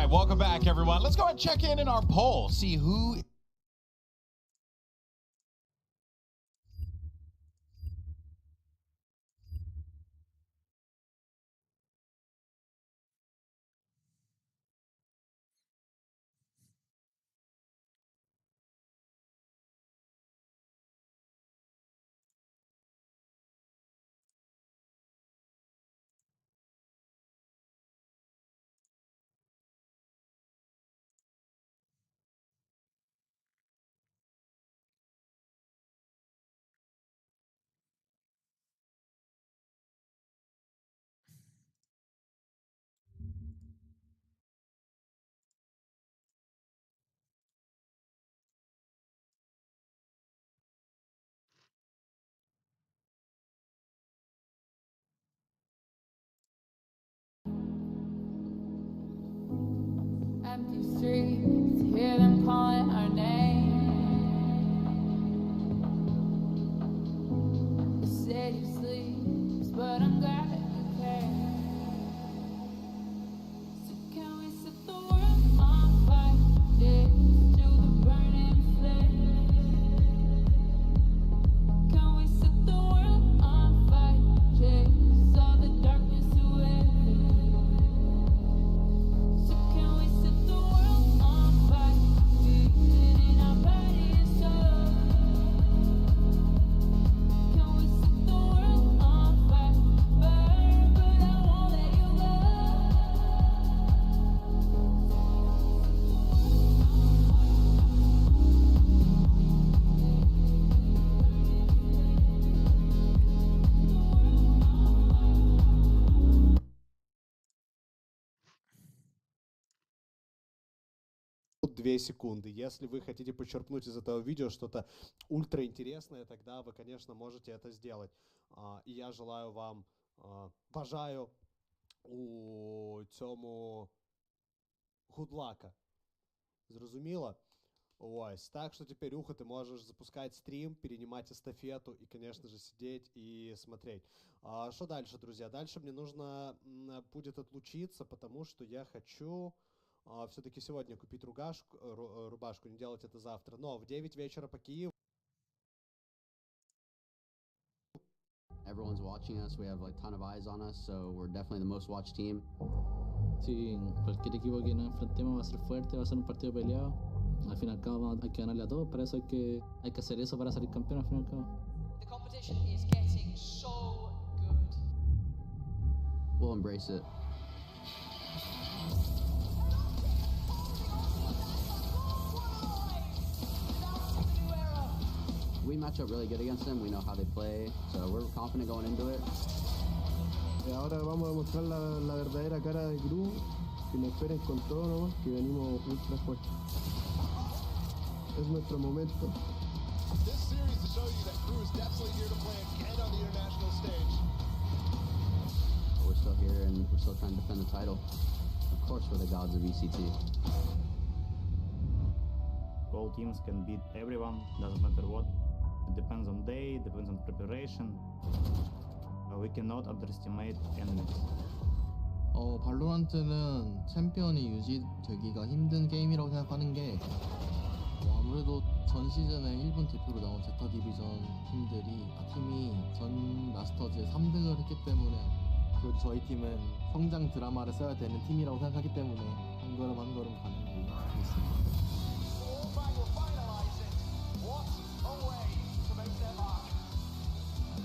right, welcome back, everyone. Let's go ahead and check in our poll, see who... Empty streets, hear them calling our name. The city sleeps, but I'm glad that you came. So can we set the world on fire? Yeah, to the burning flame. Can we set the world on fire? Chase all the darkness away. So can we set the world on fire? Feeling in our body and soul. Can we set the world on fire? Burn, but I won't let you go. Тут 2 секунды. Если вы хотите почерпнуть из этого видео что-то ультра интересное, тогда вы, конечно, можете это сделать. І я желаю вам, бажаю у цьому гудлака. Зрозуміло? Ось. Так что теперь, Уха, ты можешь запускать стрим, перенимать эстафету и, конечно же, сидеть и смотреть. Что дальше, друзья? Дальше мне нужно будет отлучиться, потому что я хочу все-таки сегодня купить рубашку, не делать это завтра. Но в 9 вечера по Киеву. Everyone's watching us. We have like a ton of eyes on us, so we're definitely the most watched team. Sí, cualquier equipo que nos enfrentemos va a ser fuerte, va a ser un partido peleado. Al fin y al cabo hay que ganarle a todos, para eso hay que hacer eso para salir campeón al fin y al cabo. The competition is getting so good. We'll embrace it. We match up really good against them. We know how they play, so we're confident going into it. Y ahora vamos a mostrar la verdadera cara del grupo. Que nos esperen con todo nomás, que venimos ultra fuertes. Es nuestro momento. This series to show you that Crew is definitely here to play again on the international stage. We're still here and we're still trying to defend the title. Of course, we're the gods of ECT. All teams can beat everyone, doesn't matter what. It depends on day, depends on preparation. We cannot underestimate enemies. 발로란트는 챔피언이 유지되기가 힘든 게임이라고 생각하는 게 아무래도 전 시즌에 일본 대표로 나온 제터 디비전 팀이 전 마스터즈에 3등을 했기 때문에 그리고 저희 팀은 성장 드라마를 써야 되는 팀이라고 생각하기 때문에 한 걸음 한 걸음 가는 걸로 하겠습니다.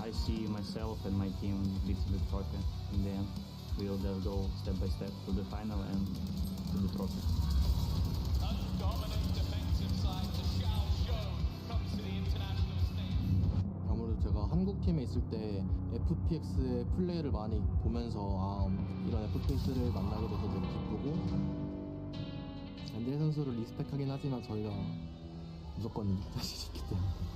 I see myself and my team lifting the trophy in the end. We'll just go step by step to the final and to the trophy. A dominant defensive side to Xiao Zhou comes to the international stage. 아무래도 제가 한국 팀에 있을 때 FPX의 플레이를 많이 보면서 이런 FPX를 만나게 돼서 되게 기쁘고 앤드레 선수를 리스펙하긴 하지만 저희가 무조건 이길 자신이 있기 때문에.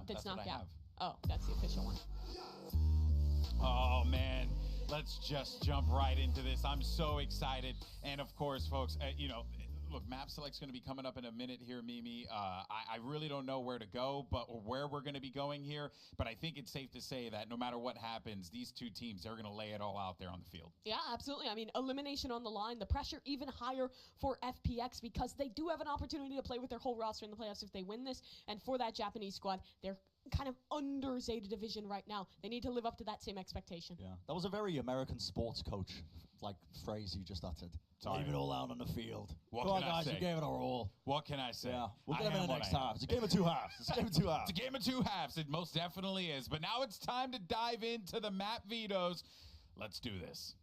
That's knockout. Oh, that's the official one. Oh, man. Let's just jump right into this. I'm so excited. And, of course, folks, look, map select's going to be coming up in a minute here, Mimi. I really don't know where to go, or where we're going to be going here. But I think it's safe to say that no matter what happens, these two teams, they're going to lay it all out there on the field. Yeah, absolutely. I mean, elimination on the line, the pressure even higher for FPX because they do have an opportunity to play with their whole roster in the playoffs if they win this. And for that Japanese squad, they're kind of under Zeta Division right now. They need to live up to that same expectation. Yeah, that was a very American sports coach like phrase you just uttered. Leave it all out on the field. What Come on, can I guys, say? we gave it our all. What can I say? Yeah, we'll get them in the next half. It's a game of two halves. It's a game of two halves. It's a game of two halves. It most definitely is. But now it's time to dive into the map vetoes. Let's do this.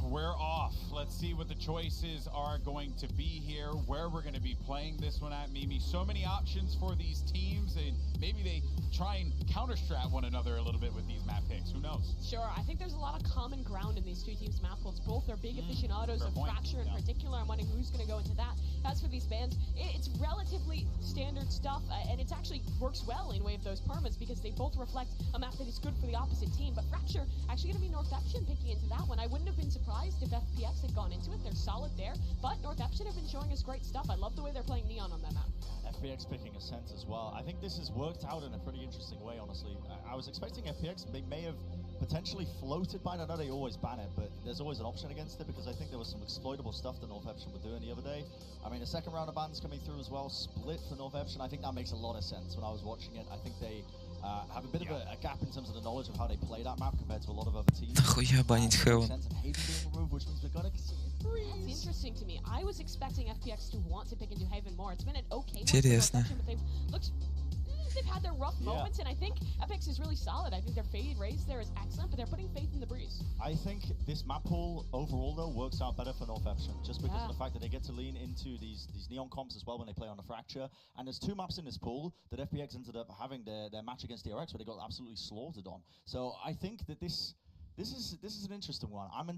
We're off. Let's see what the choices are going to be here, where we're going to be playing this one at, Mimi. So many options for these teams, and maybe they try and counter-strat one another a little bit with these map picks. Who knows? Sure. I think there's a lot of common ground in these two teams' map pools. Both are big aficionados of Fracture in particular. I'm wondering who's going to go into that. As for these bands, it's relatively standard stuff, and it actually works well in way of those permas because they both reflect a map that is good for the opposite team. But Fracture actually going to be Northeption picking into that one. I wouldn't have been surprised if FPX had gone into it. They're solid there, but Northeption have been showing us great stuff. I love the way they're playing Neon on that map. FPX picking Ascent as well. I think this has worked out in a pretty interesting way, honestly. I was expecting FPX, they may have potentially floated by it. I know they always ban it, but there's always an option against it because I think there was some exploitable stuff that Northeption were doing the other day. I mean, a second round of bans coming through as well, split for Northeption. I think that makes a lot of sense when I was watching it. I think they have a bit of a gap in terms of the knowledge of how they play that map compared to a lot of other teams. Нахуя банить Heaven? That's interesting to me. I was expecting FPX to want to pick into Haven more. It's been an okay Интересно. but they've had their rough moments, and I think FPX is really solid. I think their fade raise there is excellent, but they're putting faith in the breeze. I think this map pool overall though works out better for Northeption just because of the fact that they get to lean into these neon comps as well when they play on the Fracture. And there's two maps in this pool that FPX ended up having their match against DRX where they got absolutely slaughtered on. So I think that this is an interesting one. I'm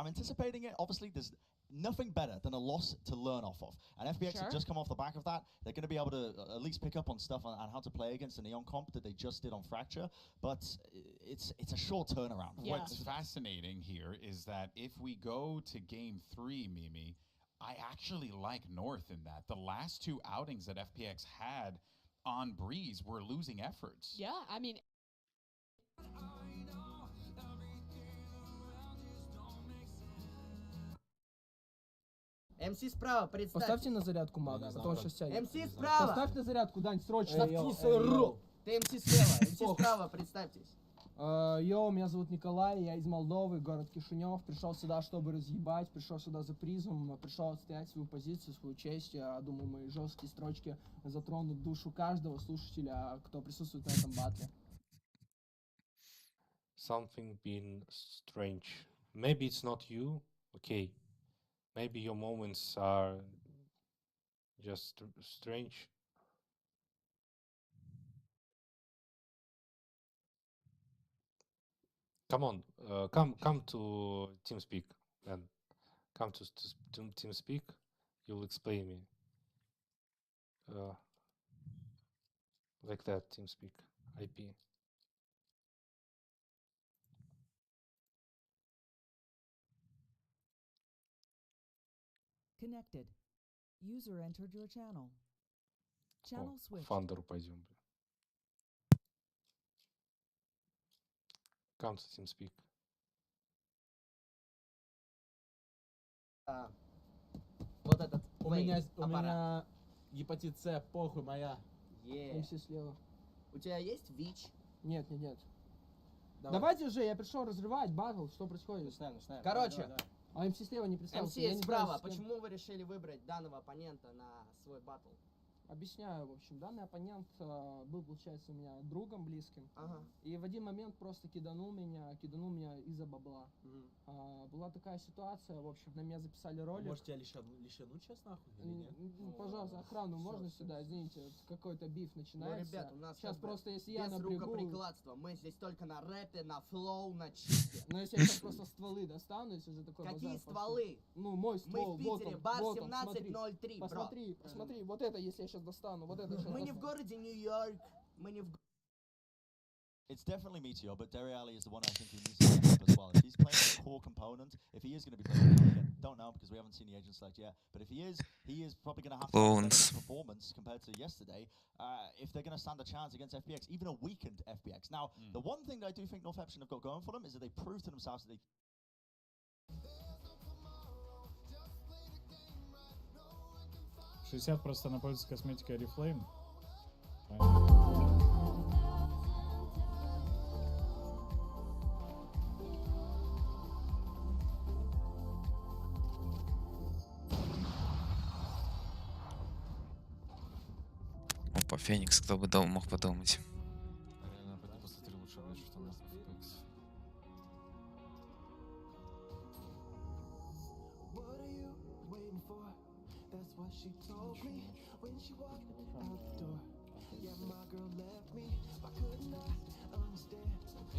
anticipating it. Obviously, there's nothing better than a loss to learn off of. And FPX have just come off the back of that. They're going to be able to at least pick up on stuff on how to play against the Neon comp that they just did on Fracture. But it's a short turnaround. Yeah. What's fascinating here is that if we go to game 3, Mimi, I actually like North in that. The last two outings that FPX had on Breeze were losing efforts. Yeah, I mean... МС справа, представь. Поставьте на зарядку мага, потом он сейчас сядет. МС справа! Поставь на зарядку, Дань, срочно. Ты МС слева, МС справа, представьтесь. Йоу, меня зовут Николай, я из Молдовы, город Кишинев. Пришел сюда, чтобы разъебать, пришел сюда за призом, пришел отстоять свою позицию, свою честь. Я думаю, мои жесткие строчки затронут душу каждого слушателя, кто присутствует на этом батле. Something been strange. Maybe it's not you, okay. Maybe your moments are just strange. Come on, come to TeamSpeak and come to TeamSpeak. You'll explain me. Like that, TeamSpeak IP. Connected. User entered your channel. Channel switched. Фандеру пойдем. Come to TeamSpeak. Вот этот У меня гепатит С, похуй моя. МС слева. У тебя есть ВИЧ? Нет. Давайте же, я пришел разрывать батл, что происходит? Короче. А МС слева не представился. МС справа, почему вы решили выбрать данного оппонента на свой батл? Объясняю, в общем, данный оппонент был, получается, у меня другом близким. Ага. И в один момент просто киданул меня из-за бабла. Была такая ситуация, в общем, на меня записали ролик. Может, тебя лишануть сейчас нахуй или нет? Пожалуйста, охрану можно всё, сюда, извините, какой-то биф начинается. Ну, ребят, у нас сейчас как бы просто, если я без напрягу... рукоприкладства. Мы здесь только на рэпе, на флоу, на чите. Но если я сейчас просто стволы достану, если уже такой Какие базар пошел. стволы? Ну, мой ствол, Мы в Питере, бар вот он, смотри. 1703, бро. Посмотри, вот это, если я сейчас достану, вот это сейчас Мы не в городе Нью-Йорк, мы не в It's definitely Meteor, but Dere Ali is the one I think who needs to step up as well. If he's playing a core component, if he is going to be playing, again, don't know because we haven't seen the agent select yet, but if he is probably going to have to have a better performance compared to yesterday if they're going to stand a chance against FPX, even a weakened FPX. Now, the one thing that I do think Northeption have got going for them is that they proved to themselves that they 60 просто на пользу косметика Oriflame. Опа, Феникс, кто бы мог подумать. Реально, пойду посмотрю лучше, что там на FPX.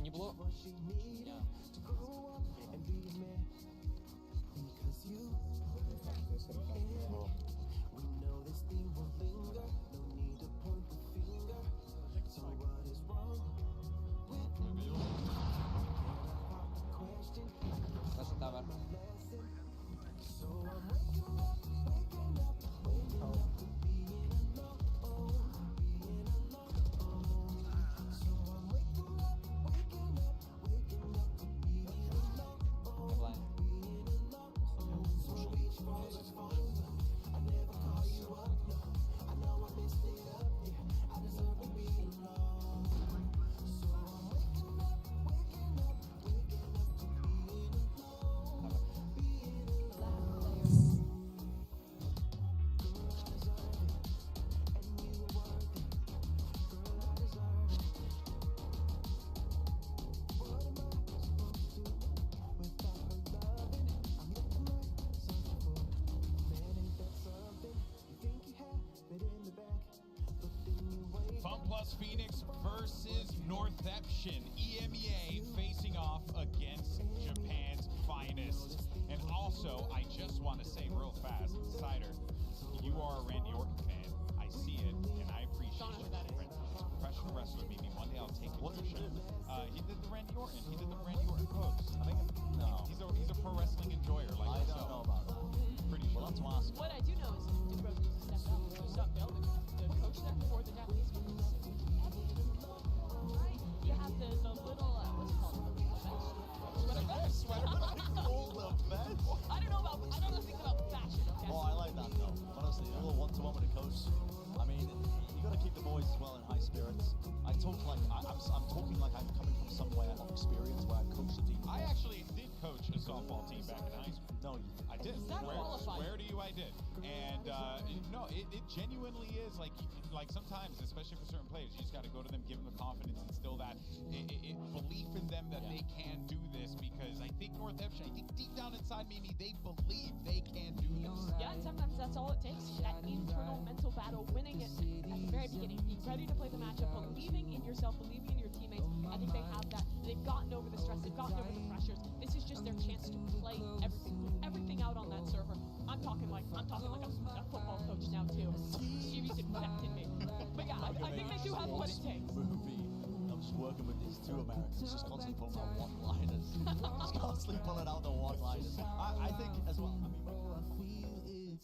Не было? Красота, Phoenix versus Northeption. EMEA facing off against Japan's finest. And also, I just want to say real fast, Cider, you are a Randy Orton fan. I see it, and I appreciate it. He's a professional wrestler. Maybe one day I'll take it to a show. He did the Randy Orton. He did the Randy Orton pose. I think no. He's a pro wrestling enjoyer like I myself. don't know about that. Pretty sure. Well, that's ask. What I do know is Duke Rose needs to step up. Stop Bill, the coach there for the Japanese fans. Right. You have the little, what's it called? Sweater vest? Sweater vest? I don't know anything about fashion, okay? Oh, I like that though. Honestly, a little one-to-one with a coach. I mean, you got to keep the boys as well in high spirits. I'm talking like I'm coming from somewhere of experience where I've coached a team. I actually did coach a softball team back in high school. No, you I did. Swear to you, I did. And no, it genuinely is like sometimes, especially for certain players, you just got to go to them, give them the confidence, instill that belief in them that they can do this. Because I think Northeption, I think deep down inside maybe they believe they can do this. Yeah, and sometimes that's all it takes. That internal mental battle, winning it at the very beginning, being ready to play the matchup, believing in yourself, believing in your teammates. I think they have that. They've gotten over the stress. They've gotten over the pressures. This is just their chance to play everything out on that server. I'm talking like a football coach now too. Stevie's infected me. But yeah, I think they do have what it takes. Movie. I'm just working with these two Americans, just constantly pulling out one-liners. Just constantly pulling out the one-liners. I think as well. I mean,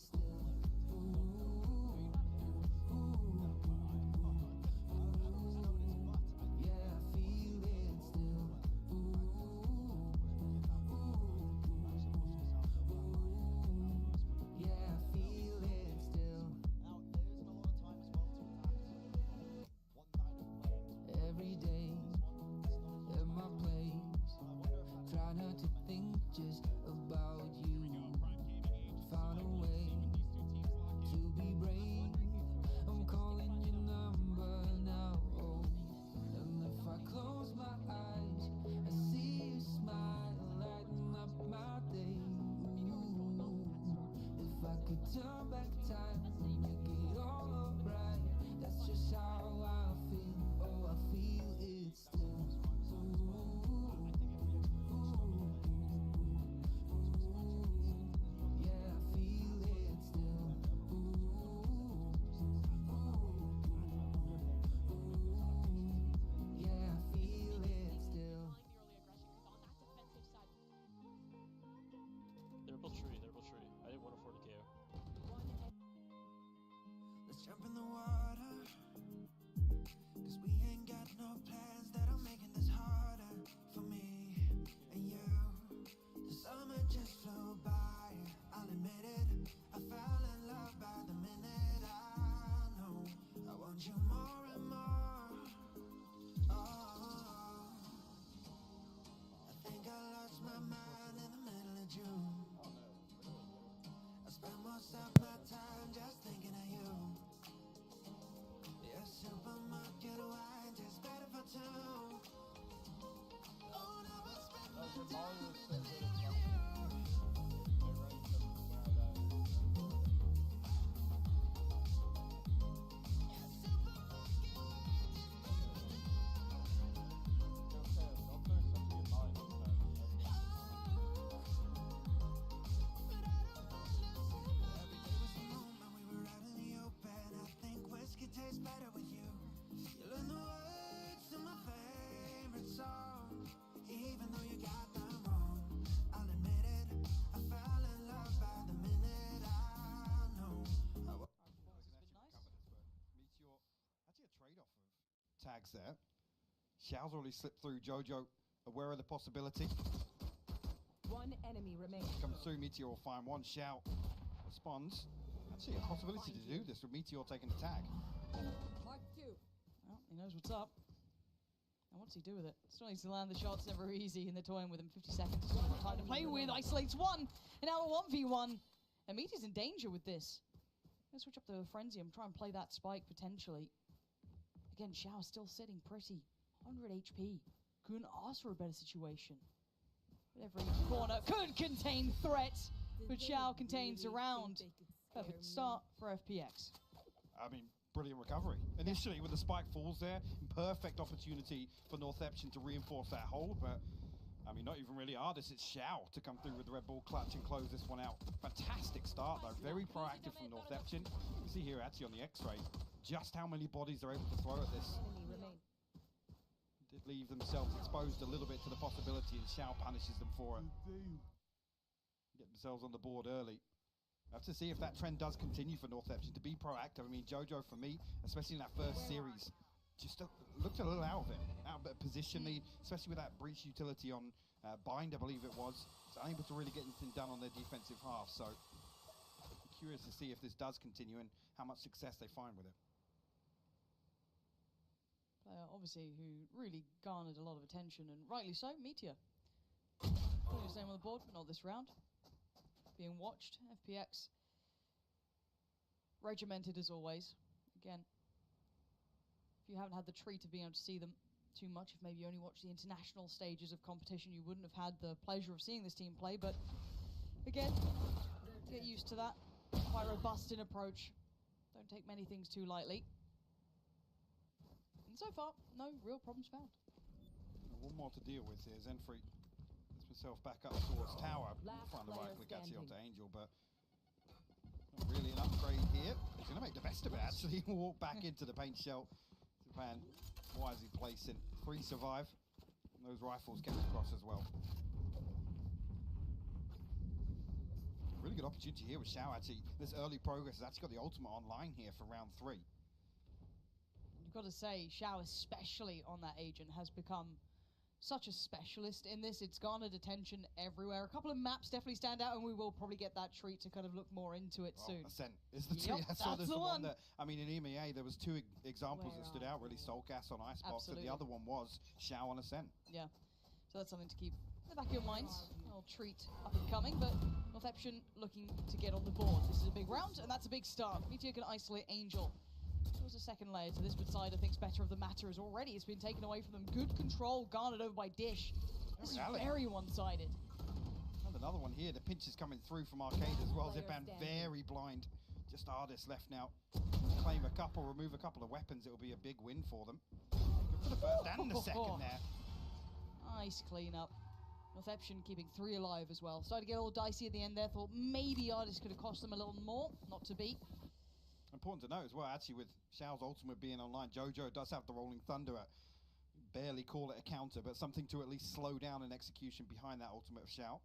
Every day at my place, try not to think just about you. Found a way to be brave. I'm Turn back time, make it all alright. That's just how I feel. Oh, I feel it still. Yeah, I feel it still. Yeah, I feel it still. They're both true. I didn't want to afford a KO. Let's jump in the water, 'cause we ain't got no plans that are making this harder for me and you. The summer just flew by, I'll admit it. I fell in love by the minute. I know I want you more and more. Oh, I think I lost my mind in the middle of June. I spend most of my time just thinking of you. Your supermarket wine tastes better for two. Oh, now I spend my time thinking of you. Tastes better with you. You learn the words to my favorite song, even though you got them wrong. I'll admit it. I fell in love by the minute. I know. Meteor, actually a trade-off of tags there. Xiao's already slipped through. Jojo, aware of the possibility. One enemy remains. Comes through. Meteor will find one. Xiao responds. Actually, a possibility to do this with Meteor taking the tag. Mark 2. Well, he knows what's up. And what's he do with it? Still needs to land the shots, never easy in the toying with him. 50 seconds, still got time to play with. Isolates one, and now a 1v1. And Meteor's in danger with this. Gonna switch up the Frenzy and try and play that spike potentially. Again, Xiao's still sitting pretty. 100 HP. Couldn't ask for a better situation. But every corner could contain threat, but Xiao contains around. Perfect start for FPX. I mean, brilliant recovery. Initially, when the spike falls there, perfect opportunity for Northeption to reinforce that hold, but I mean, not even really this. It's Xiao to come through with the Red Bull clutch and close this one out. Fantastic start, though. Very proactive from Northeption. You see here, actually, on the X-ray, just how many bodies they're able to throw at this. Did leave themselves exposed a little bit to the possibility, and Xiao punishes them for it. Get themselves on the board early. I have to see if that trend does continue for Northeption, to be proactive. I mean, Jojo, for me, especially in that first series, just looked a little out of it, out of position, especially with that breach utility on Bind, I believe it was. So unable to really get anything done on their defensive half. So I'm curious to see if this does continue and how much success they find with it. Player, obviously, who really garnered a lot of attention, and rightly so, Meteor. Putting his name on the board, but not this round. Being watched, FPX regimented as always. Again, if you haven't had the treat of being able to see them too much, if maybe you only watch the international stages of competition, you wouldn't have had the pleasure of seeing this team play, but again, get used to that. Quite robust in approach. Don't take many things too lightly. And so far, no real problems found. One more to deal with here. Zenfree himself back up towards tower. Find the right click actually onto Angel, but not really an upgrade here. He's going to make the best of it actually. Walk back into the paint shell. Japan wisely placing. 3 survive. And those rifles get across as well. Really good opportunity here with Xiao actually. This early progress has actually got the ultimate online here for round 3. You've got to say, Xiao, especially on that agent, has become such a specialist in this. It's garnered attention everywhere. A couple of maps definitely stand out, and we will probably get that treat to kind of look more into it soon. Ascent is the treat. That's the one that, I mean, in EMEA, there was 2 examples that stood out, really. Soulcast on Icebox, and the other one was Xiao on Ascent. Yeah, so that's something to keep in the back of your minds. I'll treat up and coming, but Northeption looking to get on the board. This is a big round, and that's a big start. Meteor can isolate Angel. There was a second layer to this, but Cider thinks better of the matter as already it's been taken away from them. Good control garnered over by Dish. This is very one-sided. Another another one here. The pinch is coming through from Arcade as well. Zipan very blind. Just Ardis left now. Claim a couple, remove a couple of weapons. It'll be a big win for them. Good for the first and the second there. Nice cleanup. Northeption keeping 3 alive as well. Started to get a little dicey at the end there. Thought maybe Ardis could have cost them a little more. Not to be. Important to note as well, actually, with Xiao's ultimate being online, Jojo does have the Rolling Thunder. Barely call it a counter, but something to at least slow down an execution behind that ultimate of Xiao.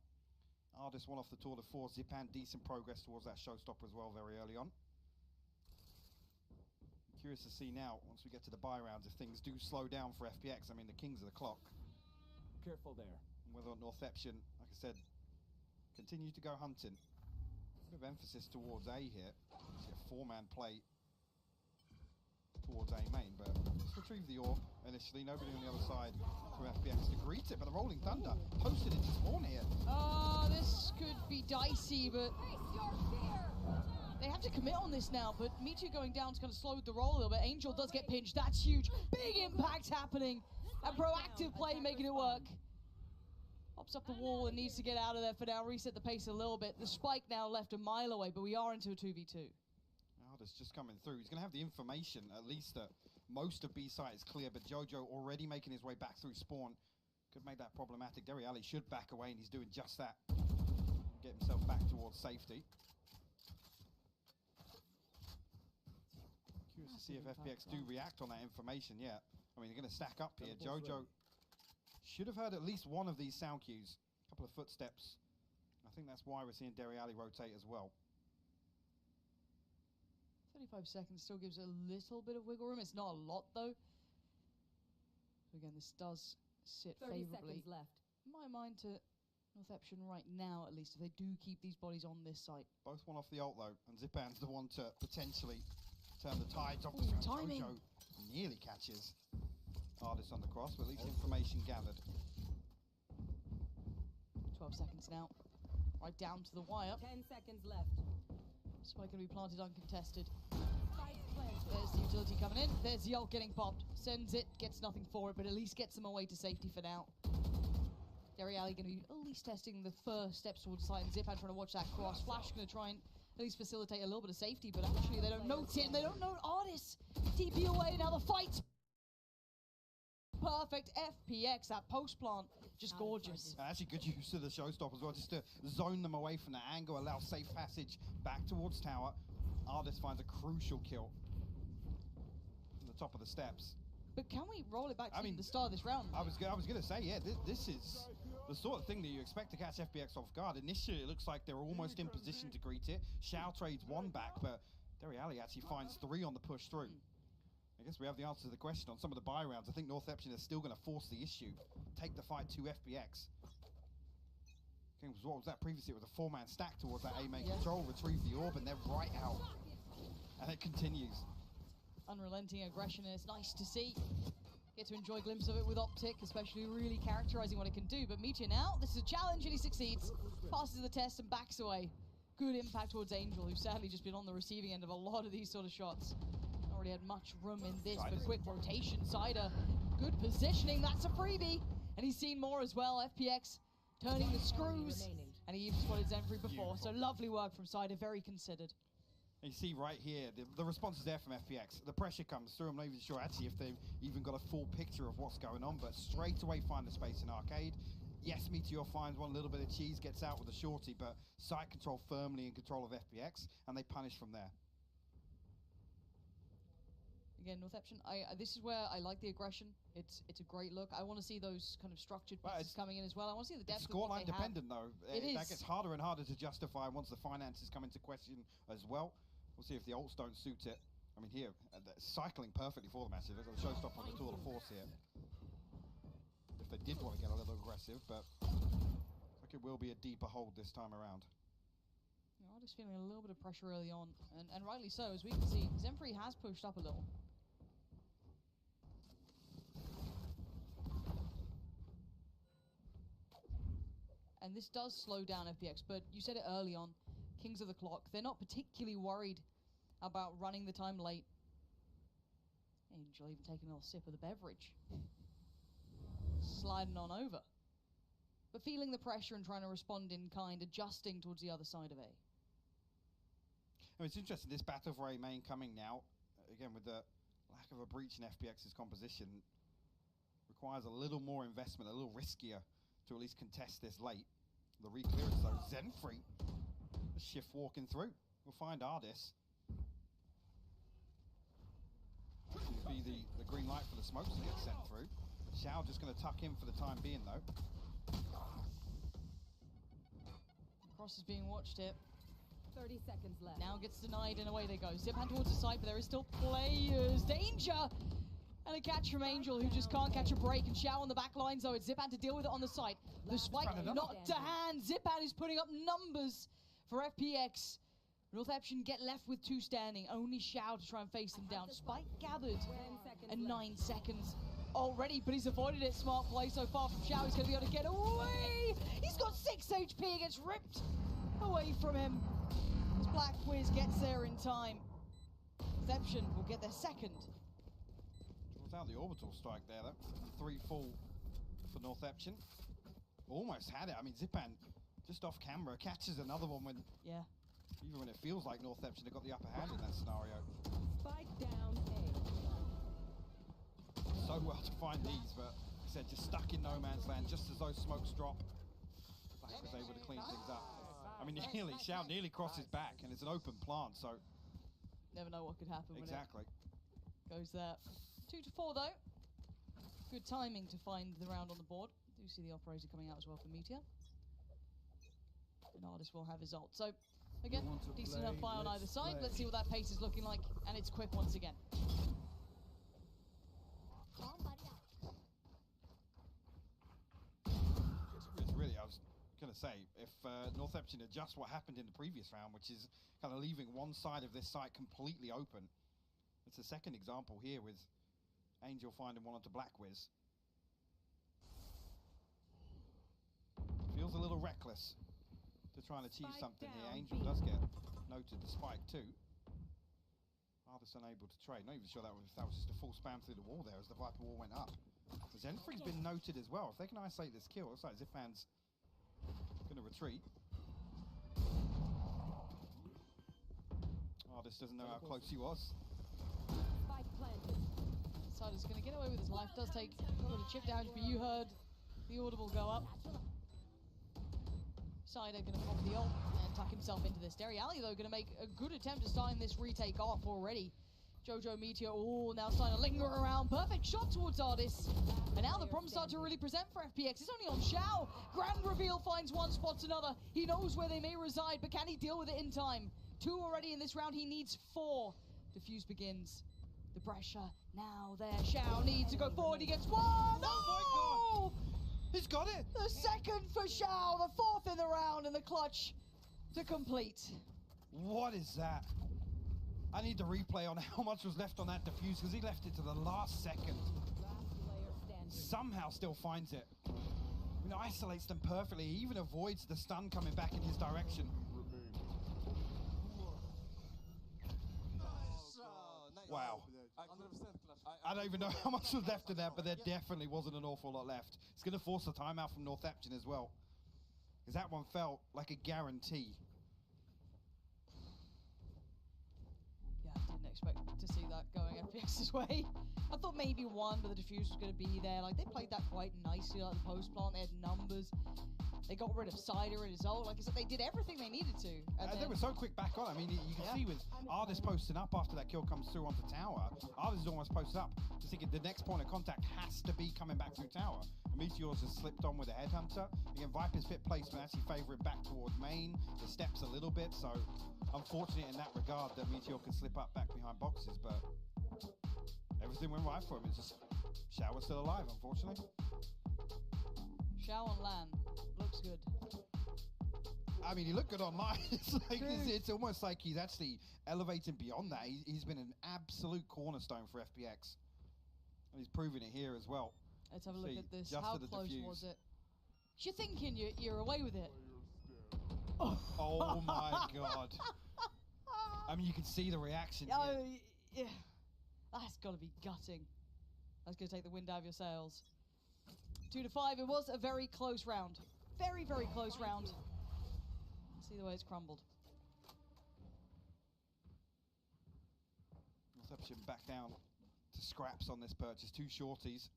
Ardis one off the tour de force. Zipan decent progress towards that showstopper as well very early on. Curious to see now, once we get to the buy rounds, if things do slow down for FPX. I mean, the kings of the clock. Careful there. And whether Northeption, like I said, continue to go hunting. A bit of emphasis towards A here. See a 4-man play towards A main, but let's retrieve the orb initially. Nobody on the other side from FPX to greet it, but the Rolling Thunder posted into spawn here. Oh, this could be dicey, but they have to commit on this now, but Mitu going down is going to slow the roll a little bit. Angel does get pinched. That's huge. Big impact happening. And proactive play making it work. Pops up the wall and needs to get out of there for now. Reset the pace a little bit. The spike now left a mile away, but we are into a 2v2. Ardis just coming through. He's going to have the information, at least that most of B site is clear, but Jojo already making his way back through spawn. Could make that problematic. Derry Alley should back away, and he's doing just that. Get himself back towards safety. Curious to see if FPX do react on that information yet. I mean, they're going to stack up here. Jojo should have heard at least one of these sound cues. A couple of footsteps. I think that's why we're seeing Derry Alley rotate as well. 35 seconds still gives a little bit of wiggle room. It's not a lot, though. So again, this does sit 30 favorably. seconds left. In my mind to Northeption right now, at least, if they do keep these bodies on this site. Both one off the ult, though, and Zipan's the one to potentially turn the tides off. Timing. Jojo nearly catches Ardis on the cross, but at least information gathered. 12 seconds now. Right down to the wire. 10 seconds left. Spike going to be planted uncontested. There's the utility coming in. There's the ult getting popped. Sends it, gets nothing for it, but at least gets them away to safety for now. Derry Alley going to be at least testing the first steps towards the site, and Zipan trying to watch that cross. Flash going to try and at least facilitate a little bit of safety, but actually they don't note it, and they don't note Ardis. TP away, now the fight's perfect. FPX, that post plant, just gorgeous. Actually, good use of the showstopper as well, just to zone them away from that angle, allow safe passage back towards tower. Ardis finds a crucial kill from the top of the steps. But can we roll it back to the start of this round? I was going to say, yeah, this is the sort of thing that you expect to catch FPX off guard. Initially, it looks like they're almost in position to greet it. Xiao trades one back, but Derry Alley actually finds 3 on the push through. I guess we have the answer to the question on some of the buy rounds. I think Northeption is still going to force the issue, take the fight to FPX. Okay, what was that previously? It was a 4-man stack towards that A main control, retrieve the orb, and they're right out. And it continues. Unrelenting aggression, and it's nice to see. Get to enjoy a glimpse of it with Optic, especially really characterizing what it can do. But Mitu now, this is a challenge, and he succeeds. Passes the test and backs away. Good impact towards Angel, who's sadly just been on the receiving end of a lot of these sort of shots. Already had much room in this, but quick rotation. Cider, good positioning, that's a freebie. And he's seen more as well. FPX turning the screws. And he even spotted Zenfree before, so lovely work from Cider, very considered. And you see right here, the response is there from FPX. The pressure comes through. I'm not even sure actually if they've even got a full picture of what's going on, but straight away find the space in Arcade. Yes, Meteor finds one little bit of cheese, gets out with a shorty, but site control firmly in control of FPX, and they punish from there. Again, Northeption, this is where I like the aggression. It's a great look. I want to see those kind of structured pieces coming in as well. I want to see the depth of what they have. Scoreline dependent, though. It is. That gets harder and harder to justify once the finances come into question as well. We'll see if the ults don't suit it. I mean, here, cycling perfectly for the match. They've got a showstopper on the tour de force here. If they did want to get a little aggressive, but looks like it will be a deeper hold this time around. Yeah, I'm just feeling a little bit of pressure early on, and rightly so. As we can see, Zenfree has pushed up a little. And this does slow down FPX, but you said it early on, Kings of the Clock, they're not particularly worried about running the time late. Angel even taking a little sip of the beverage. Sliding on over. but feeling the pressure and trying to respond in kind, adjusting towards the other side of A. I mean, it's interesting, this battle for A main coming now, again, with the lack of a breach in FPX's composition, requires a little more investment, a little riskier to at least contest this late. The re-clearance though, Zenfree, the shift walking through. We'll find Ardis. Will be the green light for the smokes to get sent through. Xiao just going to tuck in for the time being though. Cross is being watched here. 30 seconds left. Now gets denied and away they go. Zipan towards the side, but there is still players. Danger! And a catch from Angel, who just can't catch a break. And Xiao on the back lines, though. It's Zipan to deal with it on the side. The spike not to hand. Zipan is putting up numbers for FPX. Northeption get left with 2 standing. Only Xiao to try and face them down. Spike gathered. And 9 seconds already, but he's avoided it. Smart play so far from Xiao. He's going to be able to get away. He's got 6 HP. It gets ripped away from him. As Black Wiz gets there in time. Northeption will get their second. Draws out the orbital strike there, though. 3 full for Northeption. Almost had it. I mean, Zipan just off camera catches another one when, even when it feels like Northeption have got the upper hand in that scenario. Spike down A. So well to find these, but like I said, just stuck in no man's land, just as those smokes drop. Black was able to clean things up. I mean, nearly, Xiao nearly crosses back, and it's an open plant, so. Never know what could happen when exactly. It goes there. 2 to 4 though. Good timing to find the round on the board. Do see the operator coming out as well for Meteor. And Ardis will have his ult. So again, decent enough fire on either side. Let's see what that pace is looking like, and it's quick once again. It's really, I was going to say, if Northeption adjusts what happened in the previous round, which is kind of leaving one side of this site completely open. It's a second example here with Angel finding one onto Black Wiz. Feels a little reckless to try and achieve something here. Angel does get noted the spike too. Ardis unable to trade. Not even sure that if that was just a full spam through the wall there as the Viper wall went up. Zenfree's been noted as well. If they can isolate this kill, looks like Zipan's going to retreat. Ardis doesn't know how close he was. Sider's going to get away with his life. Does take a little chip damage, but you heard the audible go up. Sider going to pop the ult and tuck himself into this. Derry Alley, though, going to make a good attempt at starting this retake off already. Jojo Meteor, now starting to linger around. Perfect shot towards Ardis. And now the problems start to really present for FPX. It's only on Xiao. Grand reveal finds one, spots another. He knows where they may reside, but can he deal with it in time? 2 already in this round. He needs 4. Diffuse begins. The pressure now there. Xiao needs to go forward. He gets 1. Oh my God! He's got it! The second for Xiao. The 4th in the round, and the clutch to complete. What is that? I need the replay on how much was left on that defuse, because he left it to the last second. Somehow still finds it. You know, isolates them perfectly. He even avoids the stun coming back in his direction. Wow. I don't even know how much was left of that, but there definitely wasn't an awful lot left. It's going to force a timeout from Northeption as well, because that one felt like a guarantee. Yeah, I didn't expect to see that going FPX's way. I thought maybe 1, but the defuse was going to be there. Like, they played that quite nicely, like the post plant. They had numbers. They got rid of Cider and his ult. Like I said, they did everything they needed to. They were so quick back on. I mean, you can see with Ardis posting up after that kill comes through onto tower. Ardis is almost posted up. Just thinking the next point of contact has to be coming back through tower. And Meteor's has slipped on with a headhunter. Again, Viper's fit placement actually favoring back toward main. The steps a little bit, so unfortunate in that regard that Meteor could slip up back behind boxes, but everything went right for him. It's just Xiao was still alive, unfortunately. Xiao on LAN. Looks good. I mean, he looked good online. It's like it's almost like he's actually elevating beyond that. He's been an absolute cornerstone for FPX. And he's proving it here as well. Let's have a look at this. How close was it? You're thinking you're away with it. Oh my God. I mean, you can see the reaction here. Yeah. That's got to be gutting. That's going to take the wind out of your sails. 2 to 5. It was a very close round. very, very close round. See the way it's crumbled. Northeption back down to scraps on this purchase. 2 shorties.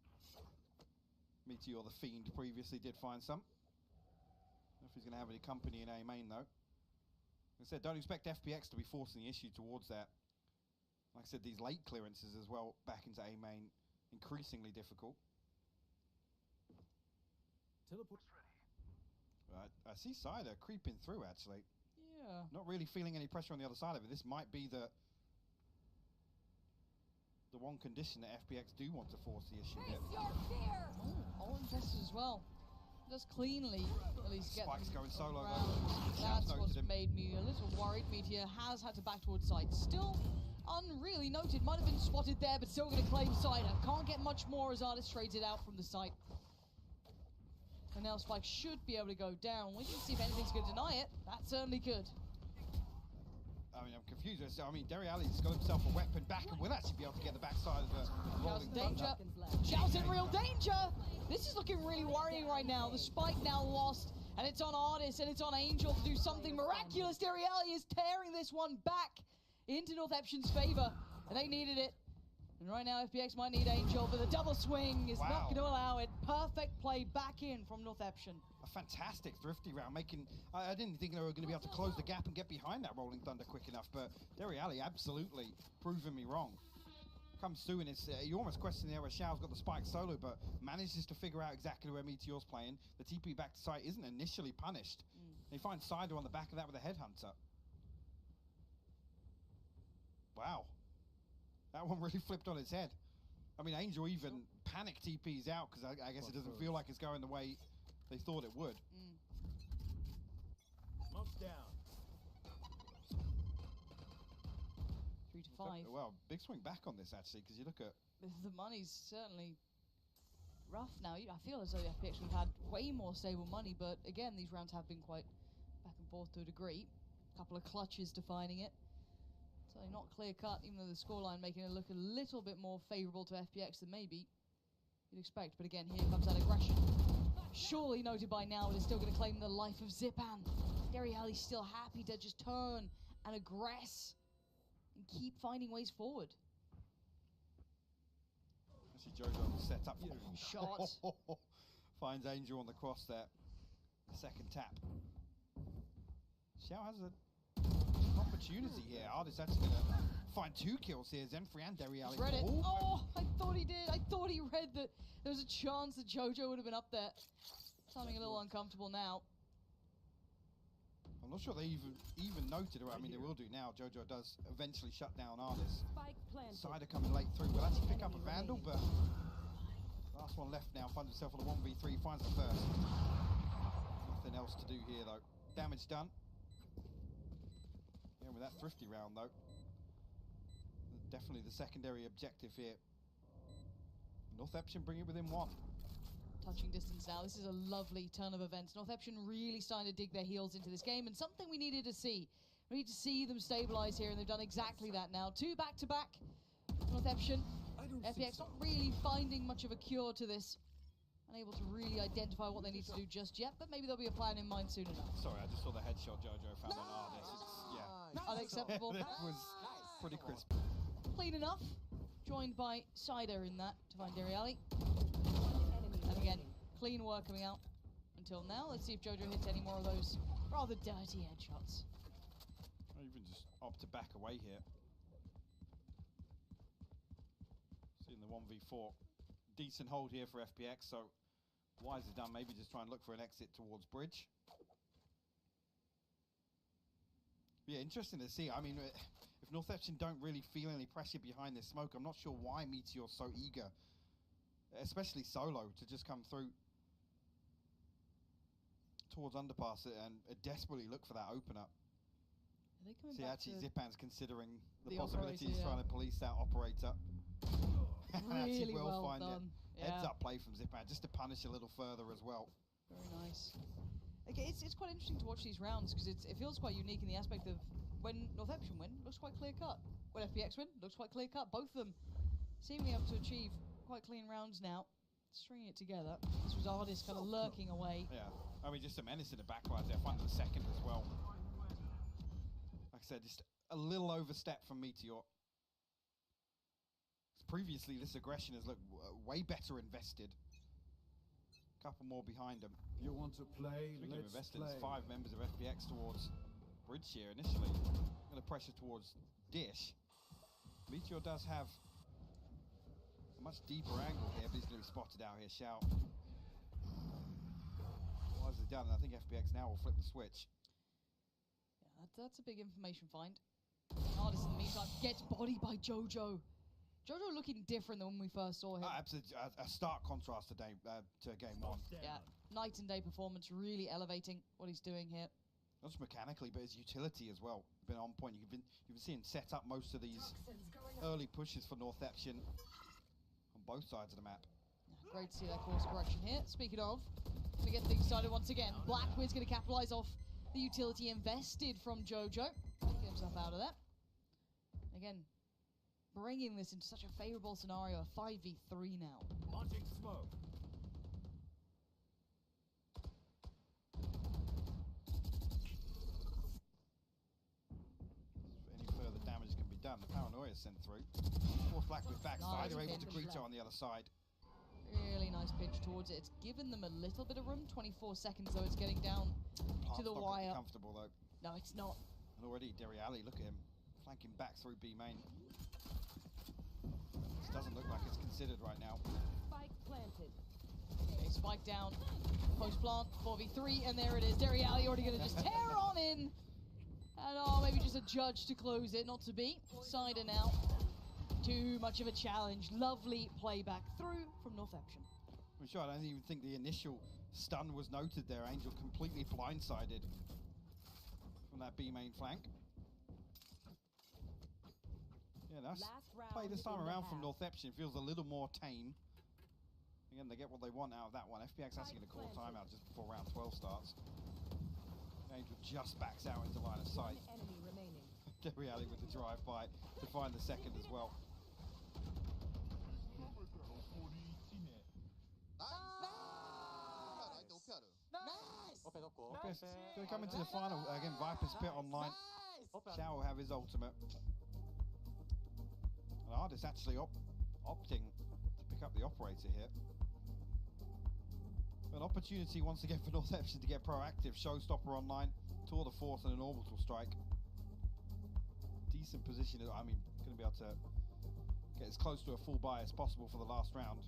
Meteor the Fiend previously did find some. Don't know if he's going to have any company in A main though. Like I said, don't expect FPX to be forcing the issue towards that. Like I said, these late clearances as well back into A main, increasingly difficult. Teleport's Right, I see Cider creeping through actually. Yeah. Not really feeling any pressure on the other side of it. This might be the one condition that FPX do want to force the issue here. All invested as well. Does cleanly at least get Spike's going solo around. though. That's Noted what's him. made me a little worried. Meteor has had to back towards side. Still unreally noted. Might have been spotted there, but still going to claim Cider. Can't get much more as Artist trades it out from the site. And now Spike should be able to go down. We can see if anything's going to deny it. That certainly could. I mean, I'm confused. I mean, Derry Alley's got himself a weapon back and will actually be able to get the backside of the rolling danger. Xiao's in real danger. This is looking really worrying right now. The Spike now lost, and it's on Artist and it's on Angel to do something miraculous. Derry Alley is tearing this one back into Northeption's favor, and they needed it. And right now, FPX might need Angel, but the double swing is not going to allow it. Perfect play back in from Northeption. A fantastic thrifty round, making... I didn't think they were going to be able to close the gap and get behind that Rolling Thunder quick enough, but Derry Alley absolutely proving me wrong. Comes through and it's, you almost question there where Xiao's got the spike solo, but manages to figure out exactly where Meteor's playing. The TP back to site isn't initially punished. They find Cider on the back of that with a headhunter. Wow. That one really flipped on its head. I mean, Angel even panic TPs out because I guess it doesn't feel like it's going the way they thought it would. Smoke's down. 3 to 5. Well, big swing back on this actually, because you look at... The money's certainly rough now. I feel as though the FPX would have had way more stable money, but again, these rounds have been quite back and forth to a degree. A couple of clutches defining it. Certainly not clear-cut, even though the scoreline making it look a little bit more favourable to FPX than maybe you'd expect. But again, here comes that aggression. Surely noted by now, but it's still going to claim the life of Zipan. Derry Alley's still happy to just turn and aggress and keep finding ways forward. Actually, Jojo set up. Shot. Finds Angel on the cross there. The second tap. Xiao has an opportunity here. Artist actually going to find 2 kills here. Zenfree and Derry Alley. Read it. Oh, I thought he did. I thought he read that there was a chance that Jojo would have been up there. Something a little uncomfortable now. I'm not sure they even noted, or I mean they will do now. Jojo does eventually shut down Artist. Cider coming late through. Will actually pick up a Vandal, but last one left now. Finds himself on a 1v3. Finds the first. Nothing else to do here though. Damage done. Yeah, with that thrifty round though. Definitely the secondary objective here. Northeption bring it within 1. Touching distance now. This is a lovely turn of events. Northeption really starting to dig their heels into this game, and something we needed to see. We need to see them stabilize here, and they've done exactly that now. 2 back-to-back. Northeption. FPX not really finding much of a cure to this. Unable to really identify what they need to do just yet, but maybe there'll be a plan in mind soon enough. Sorry, I just saw the headshot Jojo found on Artist. Yeah. Unacceptable. That was pretty crisp. Clean enough. Joined by Cider in that to find Derry Alley. And again, clean work coming out until now. Let's see if Jojo hits any more of those rather dirty headshots. Or even just opt to back away here. Seeing the 1v4. Decent hold here for FPX, so wisely done. Maybe just try and look for an exit towards bridge. Yeah, interesting to see. I mean, if Northeption don't really feel any pressure behind this smoke, I'm not sure why Meteor's so eager, especially solo, to just come through towards underpass and desperately look for that opener. See, actually, Zipan's considering the possibilities, operator, trying to police that operator. Really will well find done. it. Heads up play from Zipan, just to punish a little further as well. Very nice. Okay, it's quite interesting to watch these rounds because it feels quite unique in the aspect of when Northeption win, looks quite clear cut. When FPX win, looks quite clear cut. Both of them seemingly able to achieve quite clean rounds now. stringing it together. This was Artist kind of lurking away. Yeah, I mean, just a menace in the backline there, finding the second as well. Like I said, just a little overstep from Meteor. Previously, this aggression has looked way better invested. Couple more behind him. You want to play? Speaking of Let's invested, play. there's 5 members of FPX towards Bridge here initially. Going to pressure towards Dish. Meteor does have a much deeper angle here, but he's going to be spotted out here. Shout. What has he done? I think FPX now will flip the switch. Yeah, that's a big information find. Artist in the meantime gets bodied by Jojo. Jojo looking different than when we first saw him. Absolutely, a stark contrast to game 1. Yeah, night and day performance, really elevating what he's doing here. Not just mechanically, but his utility as well. Been on point. You've been seeing set up most of these early pushes for Northeption on both sides of the map. Yeah, great to see that course correction here. Speaking of, gonna get things started once again. Blackwood's gonna capitalize off the utility invested from Jojo. Get himself out of that. Again, bringing this into such a favorable scenario, a 5v3 now. Launching smoke. Any further damage can be done. The paranoia is sent through. Force Blackwood backside. They're able to Greedo on the other side. Really nice pinch towards it. It's given them a little bit of room. 24 seconds though. It's getting down to the wire. Comfortable though. No, it's not. And already Deriali, look at him, flanking back through B main. This doesn't look like it's considered right now. Spike planted. Okay, spike down. Post plant 4v3, and there it is. Deriali already going to just tear on in. And oh, maybe just a judge to close it. Not to be. Cider now. Too much of a challenge. Lovely playback through from Northeption. I'm sure I don't even think the initial stun was noted there. Angel completely blindsided from that B main flank. Yeah, nice play this time around from Northeption. Feels a little more tame. Again, they get what they want out of that one. FPX actually going to call timeout just before round 12 starts. Angel just backs out into line of sight. Deriali with the drive-by to find the second as well. Nice! Going to come into the final. Again, Viper's Pit online. Shao will have his ultimate. And Artist actually opting to pick up the operator here. An opportunity once again for Northeption to get proactive. Showstopper online, Tour de Force and an orbital strike. Decent position. I mean, going to be able to get as close to a full buy as possible for the last round.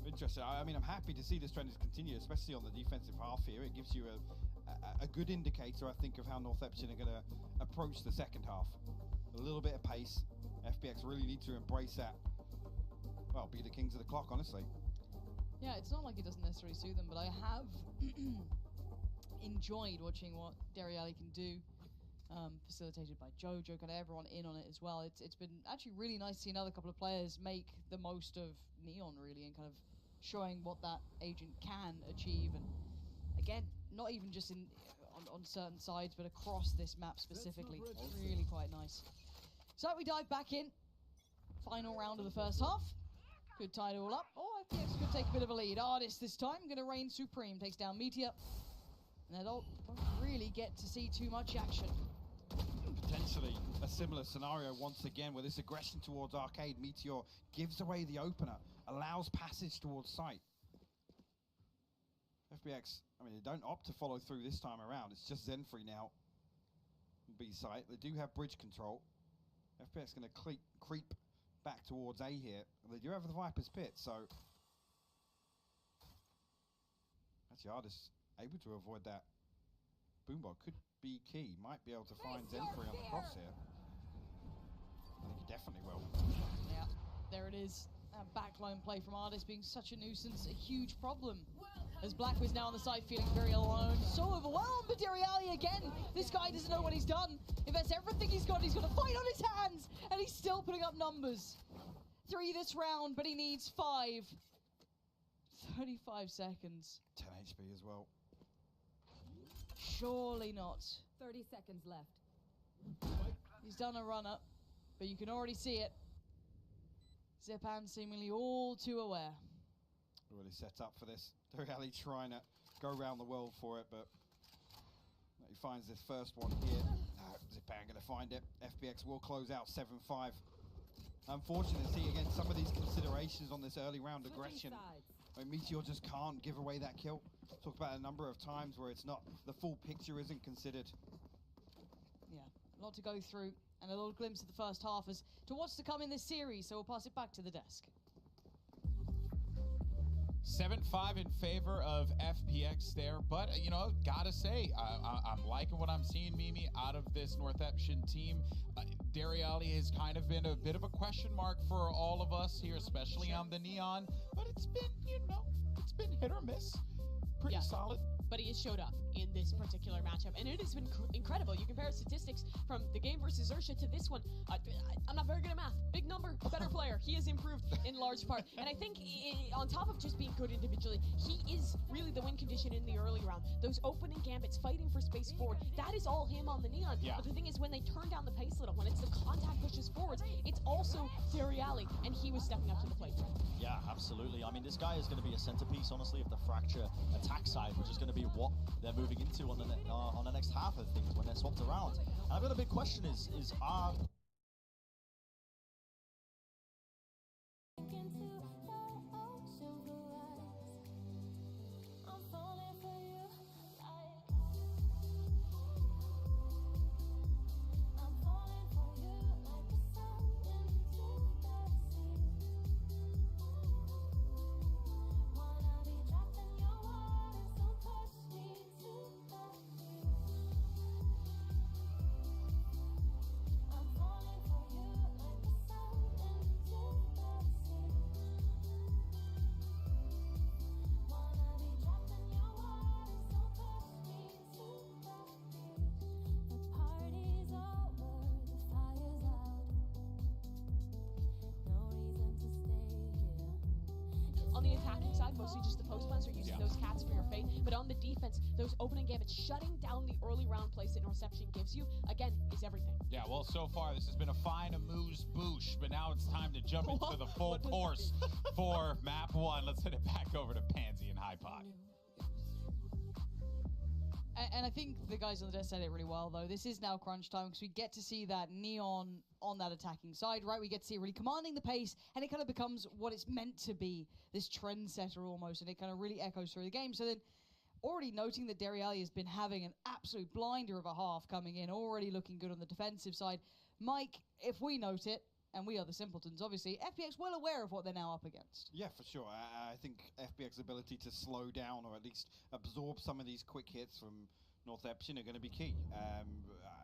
Interesting. I mean, I'm happy to see this trend is continue, especially on the defensive half here. It gives you a good indicator, I think, of how Northeption are going to approach the second half. A little bit of pace. FPX really need to embrace that. Well, be the kings of the clock, honestly. Yeah, it's not like it doesn't necessarily suit them, but I have enjoyed watching what Deriali can do. Facilitated by Jojo, kind of everyone in on it as well. It's been actually really nice to see another couple of players make the most of Neon, really, and kind of showing what that agent can achieve. And again, not even just on certain sides, but across this map specifically. Really quite nice. So we dive back in. Final round of the first half. Could tie it all up. Oh, FPX could take a bit of a lead. Artist this time, going to reign supreme. Takes down Meteor. And they don't really get to see too much action. Potentially a similar scenario once again, where this aggression towards Arcade. Meteor gives away the opener, allows passage towards site. FPX, I mean, they don't opt to follow through this time around. It's just Zenfree now. B site. They do have bridge control. FPX going to creep back towards A here. They do have the Viper's Pit, so actually Artist able to avoid that. Boombot could be key. Might be able to find Zenfree on the cross here. I think he definitely will. Yeah, there it is. Backline play from Artist being such a nuisance, a huge problem. As Blackwood's now on the side feeling very alone, so overwhelmed, but Deriali again. This guy doesn't know what he's done. If that's everything he's got to fight on his hands, and he's still putting up numbers. 3 this round, but he needs 5. 35 seconds. 10 HP as well. Surely not. 30 seconds left. He's done a run-up, but you can already see it. Zepan seemingly all too aware. Really set up for this. Doriali trying to go around the world for it, but he finds this first one here. No, Zepan going to find it. FPX will close out 7-5. Unfortunate to see, again, some of these considerations on this early round aggression. I mean, Meteor just can't give away that kill. Talked about a number of times where it's not, the full picture isn't considered. Yeah, a lot to go through, and a little glimpse of the first half as to what's to come in this series, so we'll pass it back to the desk. 7-5 in favor of FPX there, but you know, gotta say, I'm liking what I'm seeing, Mimi, out of this Northeption team. Dariali has kind of been a bit of a question mark for all of us here, especially on the Neon, but it's been, you know, it's been hit or miss. Pretty solid. But he has showed up in this particular matchup, and it has been incredible. You compare statistics from the game versus Ursha to this one. I'm not very good at math. Big number, better player. He has improved in large part. And I think on top of just being good individually, he is really the win condition in the early round. Those opening gambits, fighting for space forward, that is all him on the Neon. Yeah. But the thing is, when they turn down the pace a little, when it's the contact pushes forwards, it's also Dariali, and he was stepping up to the plate. Yeah, absolutely. I mean, this guy is going to be a centerpiece, honestly, of the Fracture attack side, which is going to be what they're moving into on the next half of things when they're swapped around. And I've got a big question: is are mostly just the post plans are using those cats for your fate, but on the defense, those opening gambits, shutting down the early round plays that Northeption gives you, again, is everything. Yeah, well, so far this has been a fine amuse-bouche, but now it's time to jump into the full course for map 1. Let's hit it back over to Pansy and High Pod. And I think the guys on the desk said it really well, though. This is now crunch time because we get to see that Neon on that attacking side, right? We get to see it really commanding the pace, and it kind of becomes what it's meant to be, this trendsetter almost, and it kind of really echoes through the game. So then, already noting that Dariali has been having an absolute blinder of a half coming in, already looking good on the defensive side. Mike, if we note it, and we are the simpletons, obviously, FPX well aware of what they're now up against. Yeah, for sure. I think FPX's ability to slow down or at least absorb some of these quick hits from Northeption are going to be key.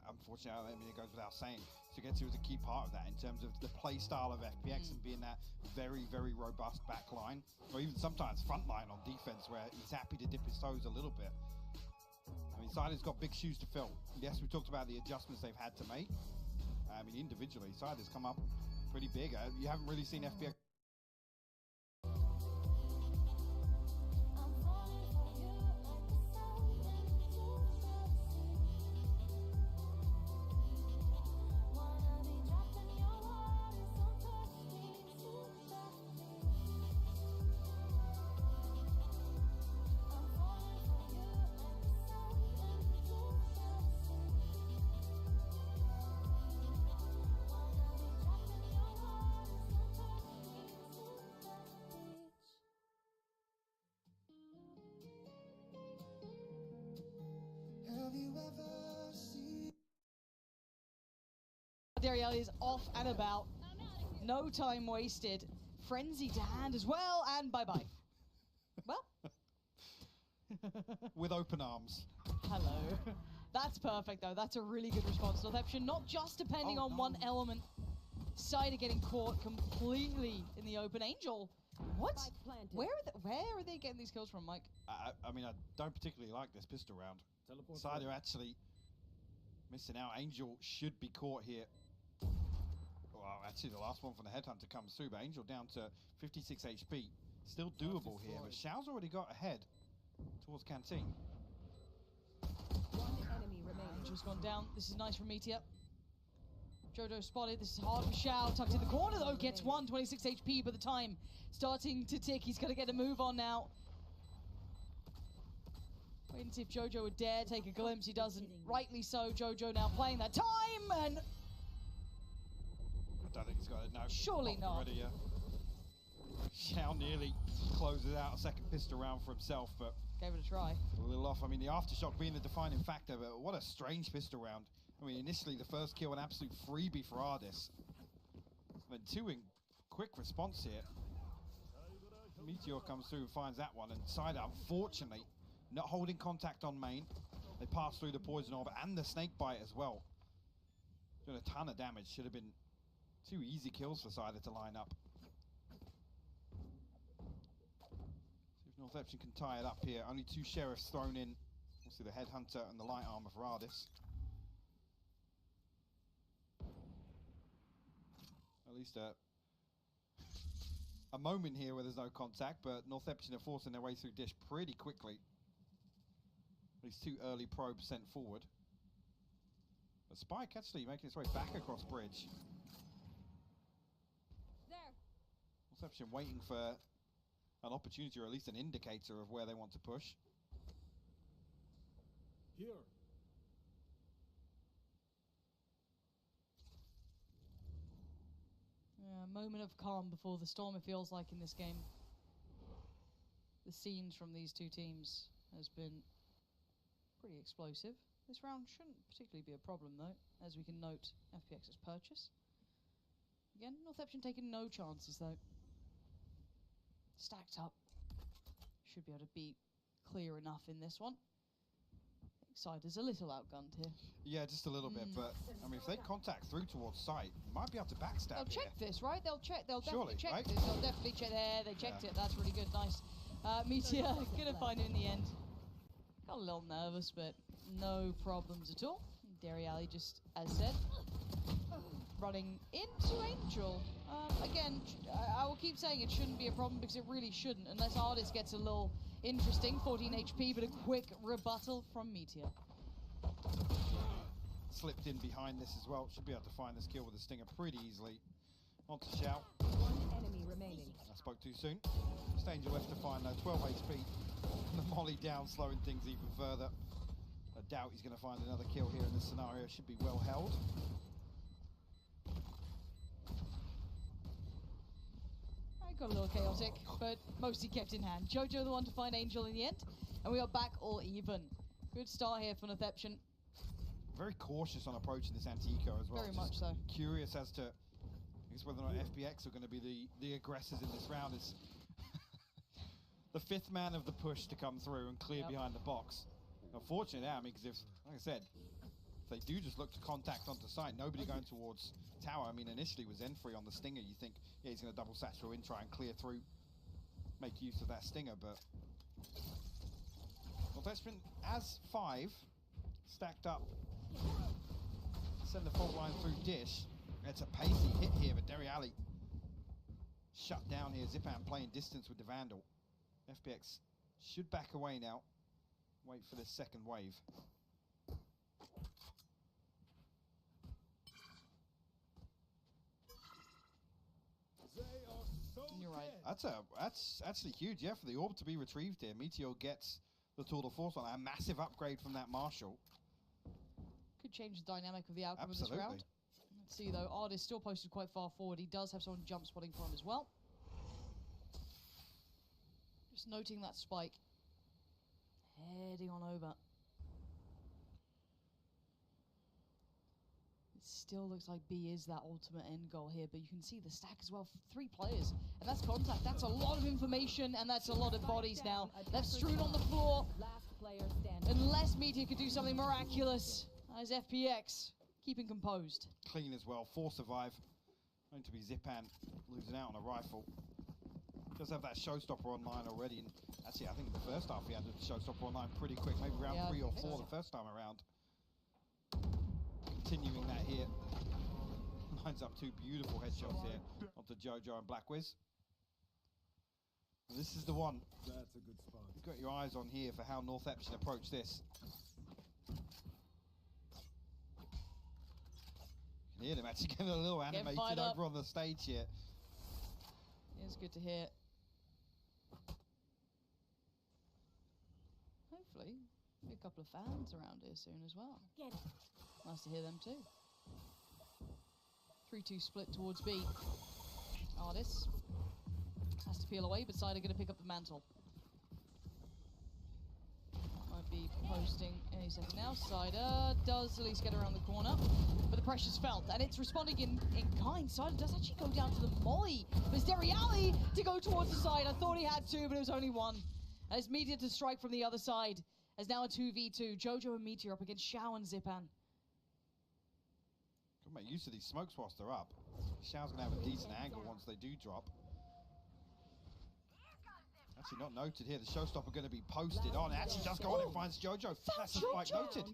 Unfortunately, I mean, it goes without saying. Sugetsu is a key part of that in terms of the play style of FPX and being that very, very robust back line, or even sometimes front line on defense where he's happy to dip his toes a little bit. I mean, Sider's got big shoes to fill. Yes, we talked about the adjustments they've had to make. I mean, individually, Sider's come up pretty big. You haven't really seen FPX. Dariali is off and about. No time wasted. Frenzy to hand as well, and bye-bye. Well. With open arms. Hello. That's perfect, though. That's a really good response. Northeption not just depending on one element. Cider getting caught completely in the open. Angel, what? Where are they getting these kills from, Mike? I mean, I don't particularly like this pistol round. Cider actually missing out. Angel should be caught here. Well, actually, the last one from the Headhunter comes through, but Angel down to 56 HP. Still doable here, but Xiao's already got ahead towards Canteen. One enemy remains. Angel's gone down. This is nice from Meteor. Jojo spotted. This is hard for Xiao. Tucked in the corner though. Gets 1, 26 HP by the time. Starting to tick. He's got to get a move on now. Waiting to see if Jojo would dare take a glimpse. He doesn't. Rightly so. Jojo now playing that time, and I don't think he's got it. No. Surely not. Already, yeah. Xiao nearly closes out a second pistol round for himself, but gave it a try. A little off. I mean, the aftershock being the defining factor, but what a strange pistol round. I mean, initially the first kill, an absolute freebie for Ardis. Then 2 in quick response here. Meteor comes through and finds that one, and Side, unfortunately, not holding contact on main. They pass through the poison orb and the snake bite as well. Doing a ton of damage. Should have been 2 easy kills for Cider to line up. See if Northeption can tie it up here. Only 2 sheriffs thrown in. Obviously the headhunter and the light armor for Ardis. At least a moment here where there's no contact, but Northeption are forcing their way through Dish pretty quickly. These 2 early probes sent forward. But Spike actually making its way back across bridge. Northeption waiting for an opportunity, or at least an indicator of where they want to push. Here. Yeah, a moment of calm before the storm, it feels like, in this game. The scenes from these 2 teams has been pretty explosive. This round shouldn't particularly be a problem, though, as we can note FPX's purchase. Again, Northeption taking no chances, though. Stacked up. Should be able to be clear enough in this one. Sider's a little outgunned here. Yeah, just a little bit, but I mean, if they contact through towards site, you might be able to backstab. They'll check this, right? They'll check. They'll Surely, definitely check right? this. They'll definitely check there. They checked it. That's really good. Nice. Meteor gonna find it in the end. Got a little nervous, but no problems at all. Dairy Alley, just as said, running into Angel. Again, I will keep saying it shouldn't be a problem because it really shouldn't, unless Ardis gets a little interesting. 14 HP, but a quick rebuttal from Meteor. Slipped in behind this as well. Should be able to find this kill with a stinger pretty easily. On to Xiao. 1 enemy remaining. I spoke too soon. Just Angel left to find though. 12 HP. The molly down, slowing things even further. I doubt he's going to find another kill here in this scenario. Should be well held. Got a little chaotic, but mostly kept in hand. Jojo the one to find Angel in the end, and we are back all even. Good start here for Northeption. Very cautious on approaching this anti-eco as well. Very much so. Curious as to, I guess, whether or not FPX are going to be the aggressors in this round. It's the 5th man of the push to come through and clear behind the box. Unfortunately, I mean, because if, like I said, if they do just look to contact onto site, nobody going towards tower. I mean, initially with Zen3 on the stinger, you think, yeah, he's going to double satchel in, try and clear through, make use of that stinger, but Northeption as 5 stacked up, send the fault line through Dish. It's a pacey hit here, but Dairy Alley shut down here. Zipan playing distance with the Vandal. FPX should back away now. Wait for this second wave. You're right. That's actually huge, yeah, for the orb to be retrieved here. Meteor gets the tour de force on a massive upgrade from that Marshal. Could change the dynamic of the outcome of this round. Let's see though, Ardis still posted quite far forward. He does have someone jump spotting for him as well. Just noting that spike. Heading on over. It still looks like B is that ultimate end goal here, but you can see the stack as well. 3 players, and that's contact. That's a lot of information, and that's a lot of bodies now. Left strewn on the floor. Unless Meteor could do something miraculous, as FPX keeping composed. Clean as well. 4 survive. Going to be Zipan losing out on a rifle. Does have that showstopper online already, and actually I think in the first half he had the showstopper online pretty quick, maybe round 3 or 4 the first time around. Continuing that here. Lines up 2 beautiful headshots here onto Jojo and Black Wiz. This is the one. That's a good spot. You've got your eyes on here for how Northeption approach this. You Hear them actually getting a little Getting animated fired up. over on the stage here. It's good to hear. Hopefully, be a couple of fans around here soon as well. Nice to hear them too. 3-2 split towards B. Artis has to peel away, but Cider going to pick up the mantle. Might be posting any second now. Cider does at least get around the corner, but the pressure's felt, and it's responding in kind. Cider does actually go down to the molly. But it's Deriali to go towards the side. I thought he had two, but it was only one. And it's Meteor to strike from the other side. As now a 2v2. Jojo and Meteor up against Xiao and Zipan. Could make use of these smokes whilst they're up. Xiao's going to have a decent angle once they do drop. Actually not noted here. The showstopper going to be posted on. It actually does go on and finds Jojo. That's a spike noted.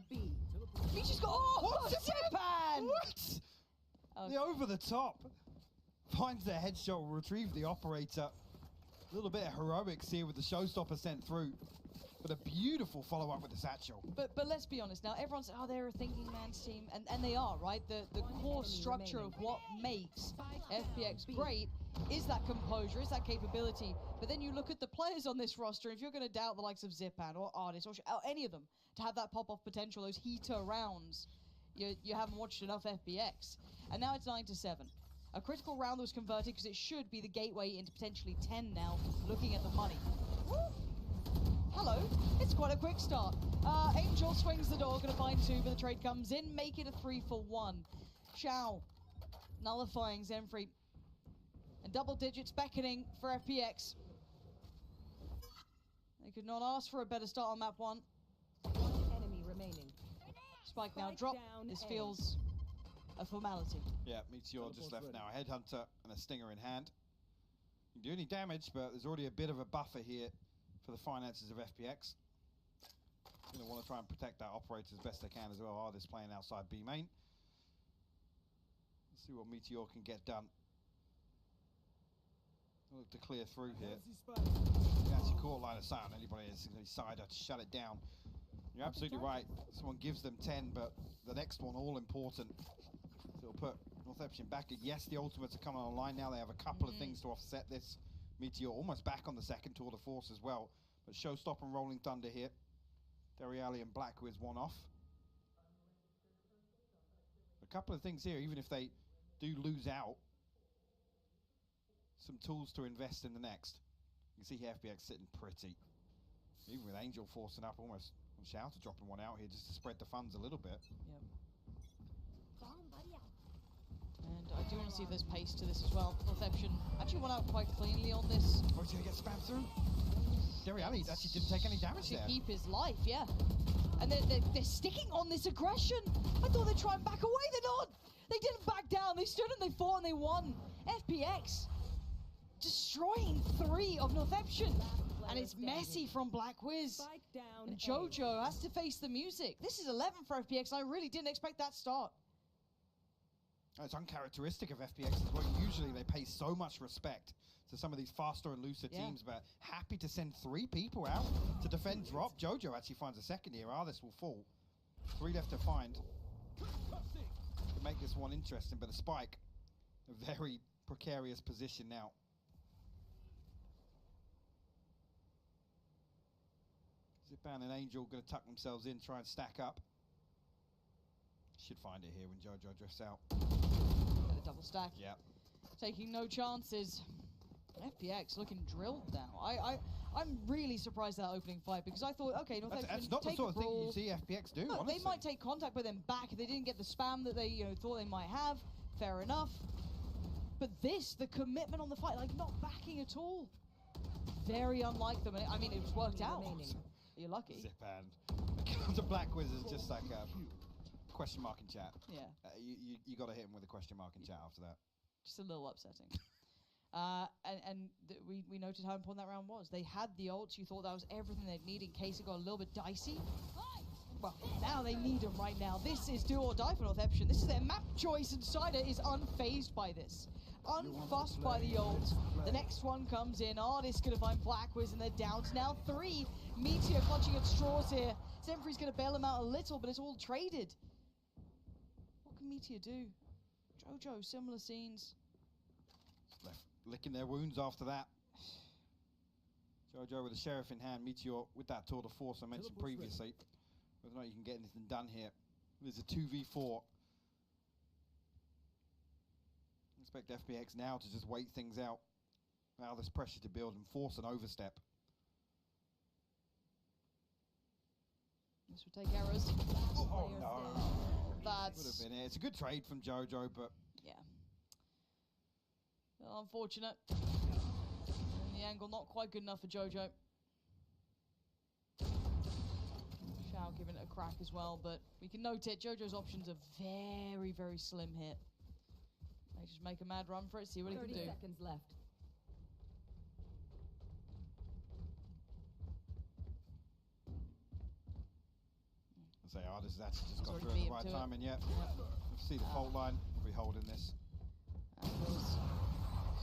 Meteor's got... Oh, Zipan! What? The over the top. Finds the headshot, will retrieve the operator. A little bit of heroics here with the showstopper sent through. But a beautiful follow-up with the satchel. But let's be honest, now everyone's, oh, they're a thinking man's team, and they are, right? The core structure of what makes FPX great is that composure, is that capability. But then you look at the players on this roster, if you're going to doubt the likes of Zipan or Artis or any of them to have that pop-off potential, those heater rounds, you haven't watched enough FPX. And now it's 9-7. A critical round that was converted because it should be the gateway into potentially 10 now, looking at the money. Hello, it's quite a quick start. Angel swings the door, gonna find two, but the trade comes in, make it a 3-for-1. Xiao nullifying Zenfree. And double digits beckoning for FPX. They could not ask for a better start on map 1. Enemy remaining. Spike now drop. This feels a formality. Yeah, Meteor just left now. A headhunter and a stinger in hand. You can do any damage, but there's already a bit of a buffer here for the finances of FPX. Going to want to try and protect that operator as best they can as well. Artis playing outside B main. Let's see what Meteor can get done. Look to clear through here. He actually caught line of sight on anybody inside to shut it down. You're absolutely right. This one gives them 10, but the next one all important. So it'll put Northeption back. Yes, the ultimates are coming online now. They have a couple of things to offset this. Meteor almost back on the second tour de force as well. But Showstop and Rolling Thunder here. Deriali and Blackwiz one off. A couple of things here, even if they do lose out. Some tools to invest in the next. You can see here FPX sitting pretty. Even with Angel forcing up almost on Xiao to dropping one out here just to spread the funds a little bit. Yep. And I do want to see if there's pace to this as well. Northeption actually went out quite cleanly on this. Oh, he's going to get spammed through. Deriali actually didn't take any damage there. To keep his life, yeah. And they're sticking on this aggression. I thought they'd try and back away. They're not. They didn't back down. They stood and they fought and they won. FPX destroying 3 of Northeption. And it's messy from Blackwiz. And Jojo has to face the music. This is 11 for FPX. I really didn't expect that start. It's uncharacteristic of FPX as well. Usually they pay so much respect to some of these faster and looser teams, but happy to send 3 people out to defend drop. Jojo actually finds a second here. Artis will fall. 3 left to find. To make this one interesting, but a spike. A very precarious position now. Zipan and Angel going to tuck themselves in, try and stack up. Should find it here when Jojo drifts out. Got a double stack. Yeah. Taking no chances. FPX looking drilled now. I'm really surprised at that opening fight because I thought, okay, that's not the sort of thing you see FPX do. No, honestly. they might take contact with them back if they didn't get the spam that they thought they might have. Fair enough. But this, the commitment on the fight, like not backing at all. Very unlike them. I mean, it was worked out. You're lucky. Zipan. The Blackwiz is just like a question mark in chat. Yeah. You got to hit him with a question mark in chat after that. Just a little upsetting. We noted how important that round was. They had the ults. You thought that was everything they'd need in case it got a little bit dicey. Well, now they need them right now. This is do or die for Northeption. This is their map choice, and Cider is unfazed by this. Unfussed by the ult. The next one comes in. Artis going to find Blackwiz, and they're down to now 3. Meteor clutching at straws here. Zenfree's going to bail him out a little, but it's all traded. What can Meteor do? Jojo, similar scenes. Left licking their wounds after that. Jojo with the Sheriff in hand, Meteor with that tour de force I mentioned previously. Whether or not you can get anything done here. There's a 2v4. Expect FPX now to just wait things out. Allow this pressure to build and force an overstep. This would take errors. Oh no! That's... Would have been it. It's a good trade from Jojo, but... Yeah. Well, unfortunate. And the angle not quite good enough for Jojo. Shao giving it a crack as well, but we can note it. Jojo's options are very, very slim here. They just make a mad run for it, see what he can do. 30 seconds left. I say Artist has actually just got through at the right time, and yet see the fault line. We'll be holding this.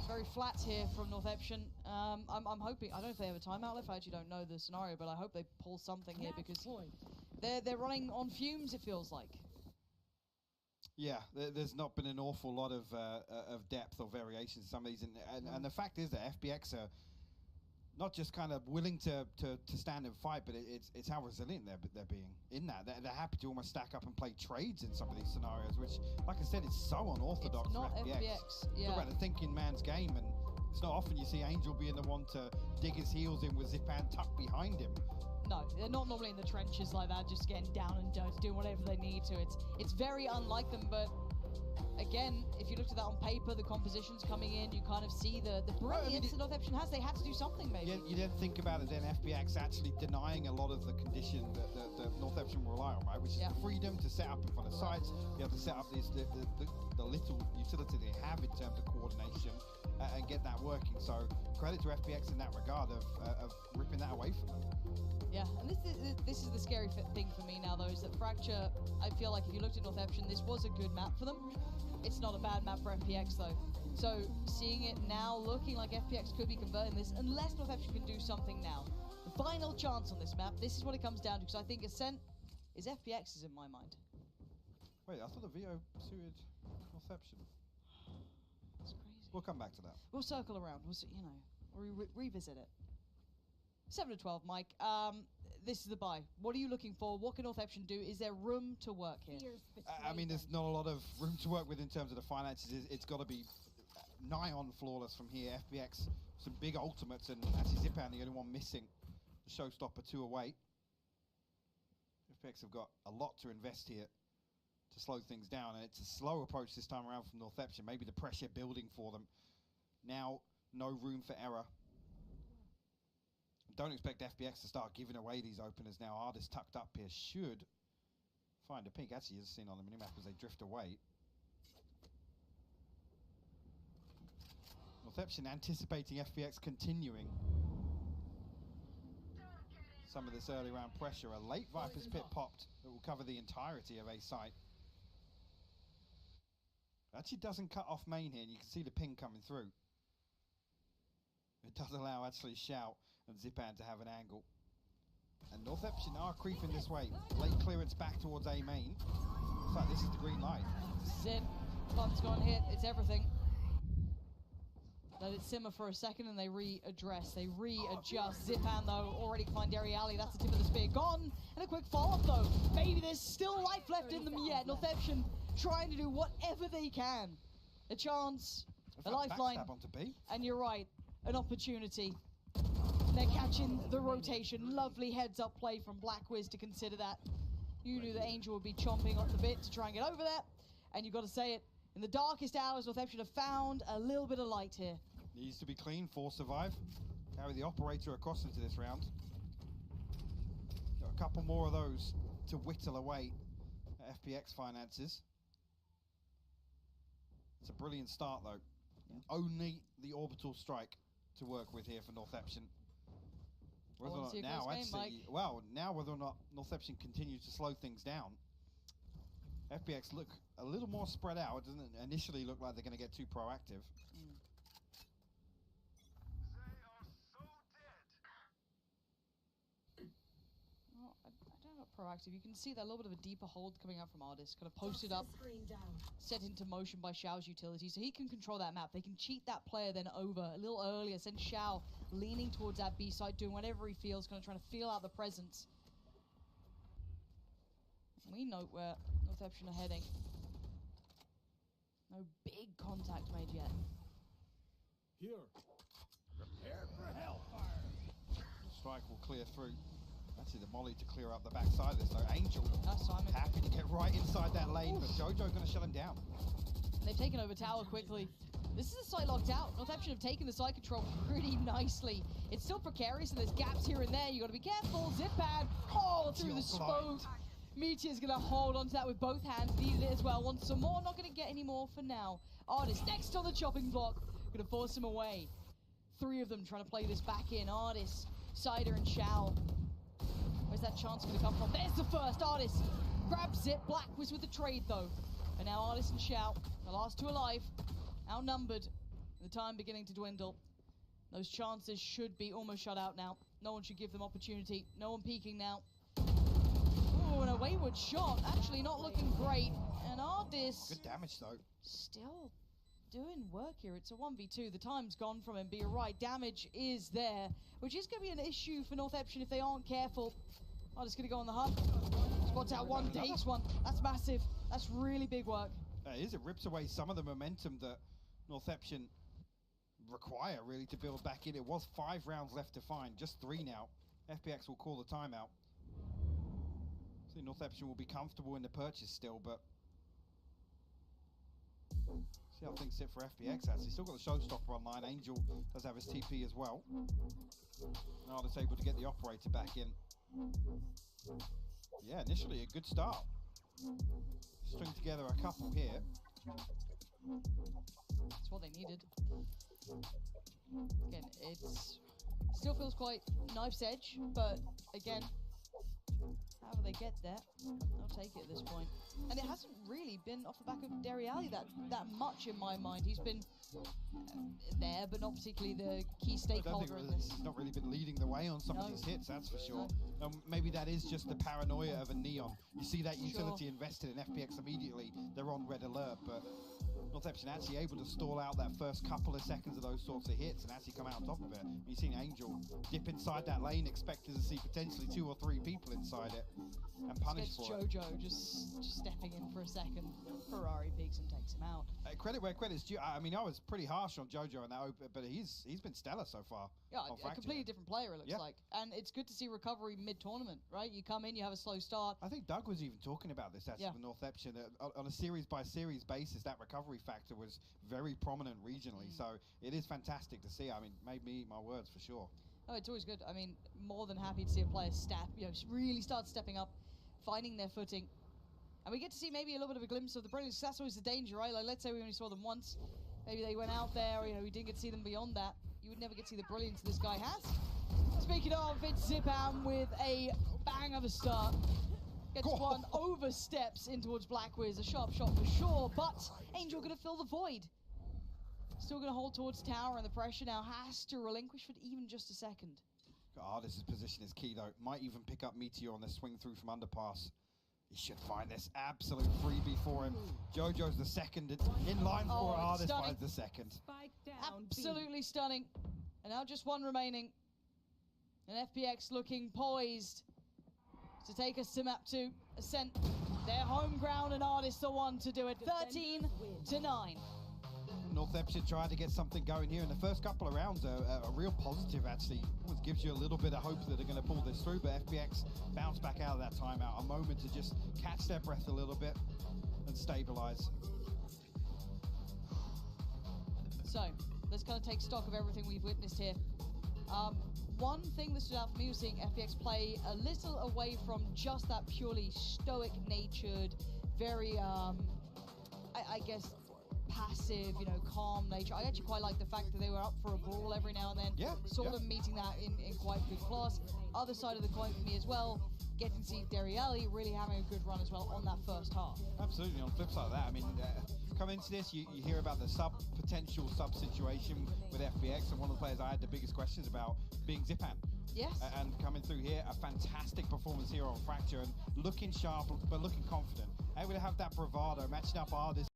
Very flat here from Northeption. I'm hoping, I don't know if they have a timeout left, I actually don't know the scenario, but I hope they pull something here because they're running on fumes, it feels like. Yeah, there's not been an awful lot of depth or variation in some of these, and the fact is that FPX are not just kind of willing to stand and fight, but it's how resilient they're being in that. They're happy to almost stack up and play trades in some of these scenarios, which, like I said, it's so unorthodox it's not for FPX. Yeah. Talk about the thinking man's game, and it's not often you see Angel being the one to dig his heels in with Zipan tucked behind him. No, they're not normally in the trenches like that, just getting down and dirty, doing whatever they need to. It's very unlike them, but again, if you looked at that on paper, the compositions coming in, you kind of see the brilliance that Northeption has. They had to do something, maybe. You didn't think about it then, FPX actually denying a lot of the condition that Northeption rely on, right? Which is the freedom to set up in front of sites, be able to set up the little utility they have in terms of coordination and get that working. So credit to FPX in that regard of ripping that away from them. Yeah, and this is the scary thing for me now, though, is that Fracture, I feel like if you looked at Northeption, this was a good map for them. It's not a bad map for FPX, though. So seeing it now looking like FPX could be converting this, unless Northeption can do something now. The final chance on this map, this is what it comes down to, because I think Ascent is FPX's in my mind. Wait, I thought the VO suited Northeption. That's crazy. We'll come back to that. We'll circle around. We'll see, we'll revisit it. 7 to 12, Mike. This is the buy. What are you looking for? What can Northeption do? Is there room to work here? I mean, there's not a lot of room to work with in terms of the finances. It's got to be nigh on flawless from here. FPX, some big ultimates, and actually Zipan, the only one missing. The showstopper 2 away. FPX have got a lot to invest here to slow things down, and it's a slow approach this time around from Northeption. Maybe the pressure building for them. Now, no room for error. Don't expect FPX to start giving away these openers now. Artist tucked up here should find a peak. Actually, as seen on the minimap as they drift away. Northeption anticipating FPX continuing some of this early round pressure. A late Viper's Pit popped that will cover the entirety of A site. Actually doesn't cut off main here, and you can see the ping coming through. It does allow actually Shout and Zipan to have an angle. And Northeption are creeping this way. Late clearance back towards A main. Looks like this is the green light. This is it. Fun's gone hit. It's everything. Let it simmer for a second and they readdress. They readjust. Zipan, though, already find Dairy Alley. That's the tip of the spear. Gone. And a quick follow-up, though. Maybe there's still life left in them yet. Northeption trying to do whatever they can. A chance. A lifeline. Onto B. And you're right. An opportunity. They're catching the rotation. Lovely heads-up play from Blackwiz to consider that. You knew that Angel would be chomping on the bit to try and get over there. And you've got to say it, in the darkest hours, Northeption have found a little bit of light here. Needs to be clean for survive. Carry the operator across into this round. Got a couple more of those to whittle away at FPX finances. It's a brilliant start, though. Yeah. Only the orbital strike to work with here for Northeption. Whether or not now, actually, well, now whether or not Northeption continues to slow things down. FPX look a little more spread out. It doesn't initially look like they're going to get too proactive. Well, I don't know. proactive. You can see that a little bit of a deeper hold coming out from Artist, kind of posted up, set into motion by Xiao's utility, so he can control that map. They can cheat that player then over a little earlier, send Xiao leaning towards that B side, doing whatever he feels, kind of trying to feel out the presence. We note where Northeption are heading. No big contact made yet. Here. Prepare for hellfire. Strike will clear through. Actually, the molly to clear up the backside of this, though. Angel happy to get right inside that lane, but Jojo going to shut him down. And they've taken over tower quickly. This is a site locked out. Northeption have taken the site control pretty nicely. It's still precarious, and there's gaps here and there. You got to be careful. Zip pad, through the smoke. Meteor's going to hold onto that with both hands. Needed it as well. Wants some more. Not going to get any more for now. Artist next on the chopping block. Going to force him away. 3 of them trying to play this back in. Artist, Cider, and Xiao. Where's that chance going to come from? There's the first. Artist grabs it. Black was with the trade, though. And now Artist and Xiao, the last 2 alive, outnumbered. The time beginning to dwindle. Those chances should be almost shut out now. No one should give them opportunity. No one peeking now. Ooh, and a wayward shot. Actually not looking great. And Artist... Good damage, though. Still doing work here. It's a 1v2. The time's gone from him, but you're right. Damage is there, which is going to be an issue for Northeption if they aren't careful. Artist going to go on the hunt. Spots out one, takes one. That's massive. That's really big work. It rips away some of the momentum that Northeption require, really, to build back in. It was 5 rounds left to find, just 3 now. FPX will call the timeout. I think Northeption will be comfortable in the purchase still, but see how things sit for FPX, actually. Still got the showstopper online. Angel does have his TP as well. Nada's able to get the operator back in. Yeah, initially a good start. String together a couple here. That's what they needed. Again, it still feels quite knife's edge, but again, however they get there, they'll take it at this point. And it hasn't really been off the back of Deriali that much in my mind. He's been there, but not particularly the key stakeholder in this. He's not really been leading the way on some of these hits, that's for sure. Maybe that is just the paranoia of a Neon. You see that utility invested in FPX immediately, they're on red alert, but Northeption actually able to stall out that first couple of seconds of those sorts of hits and actually come out on top of it. You've seen Angel dip inside that lane, expecting to see potentially 2 or 3 people inside it and punish for it. Jojo just stepping in for a second. Ferrari peeks and takes him out. Credit where credit's due. I mean, I was pretty harsh on Jojo in that open, but he's been stellar so far. Yeah, a completely different player, it looks like. And it's good to see recovery mid-tournament, right? You come in, you have a slow start. I think Doug was even talking about this actually with Northeption. On a series-by-series basis, that recovery factor was very prominent regionally. So it is fantastic to see. I mean, made me eat my words for sure. Oh, it's always good. I mean, more than happy to see a player really start stepping up, finding their footing. And we get to see maybe a little bit of a glimpse of the brilliance. That's always the danger, right? Like, let's say we only saw them once. Maybe they went out there, we didn't get to see them beyond that. You would never get to see the brilliance this guy has. Speaking of, it's Zipam with a bang of a start. Gets one, oversteps in towards Blackwiz. A sharp shot for sure, but Angel going to fill the void. Still going to hold towards tower, and the pressure now has to relinquish for even just a second. Artist's position is key, though. Might even pick up Meteor on the swing through from underpass. He should find this absolute freebie for him. Jojo's the second in line for Artist, finds the second. Absolutely stunning. And now just one remaining. And FPX looking poised to take us to map 2. Ascent, their home ground, and Artist the one to do it. 13-9. Northeption trying to get something going here in the first couple of rounds. A real positive, actually. Always gives you a little bit of hope that they're going to pull this through, but FPX bounce back out of that timeout. A moment to just catch their breath a little bit and stabilize. So, let's kind of take stock of everything we've witnessed here. One thing that stood out for me was seeing FPX play a little away from just that purely stoic-natured, very, I guess, passive, calm nature. I actually quite like the fact that they were up for a brawl every now and then. Saw them meeting that in quite good class. Other side of the coin for me as well, getting to see Deriali really having a good run as well on that first half. Absolutely. On the flip side of that, I mean, coming into this, you hear about the potential sub situation with FPX, and one of the players I had the biggest questions about being Zipan. Yes. And coming through here, a fantastic performance here on Fracture, and looking sharp, but looking confident. Able to have that bravado, matching up artists.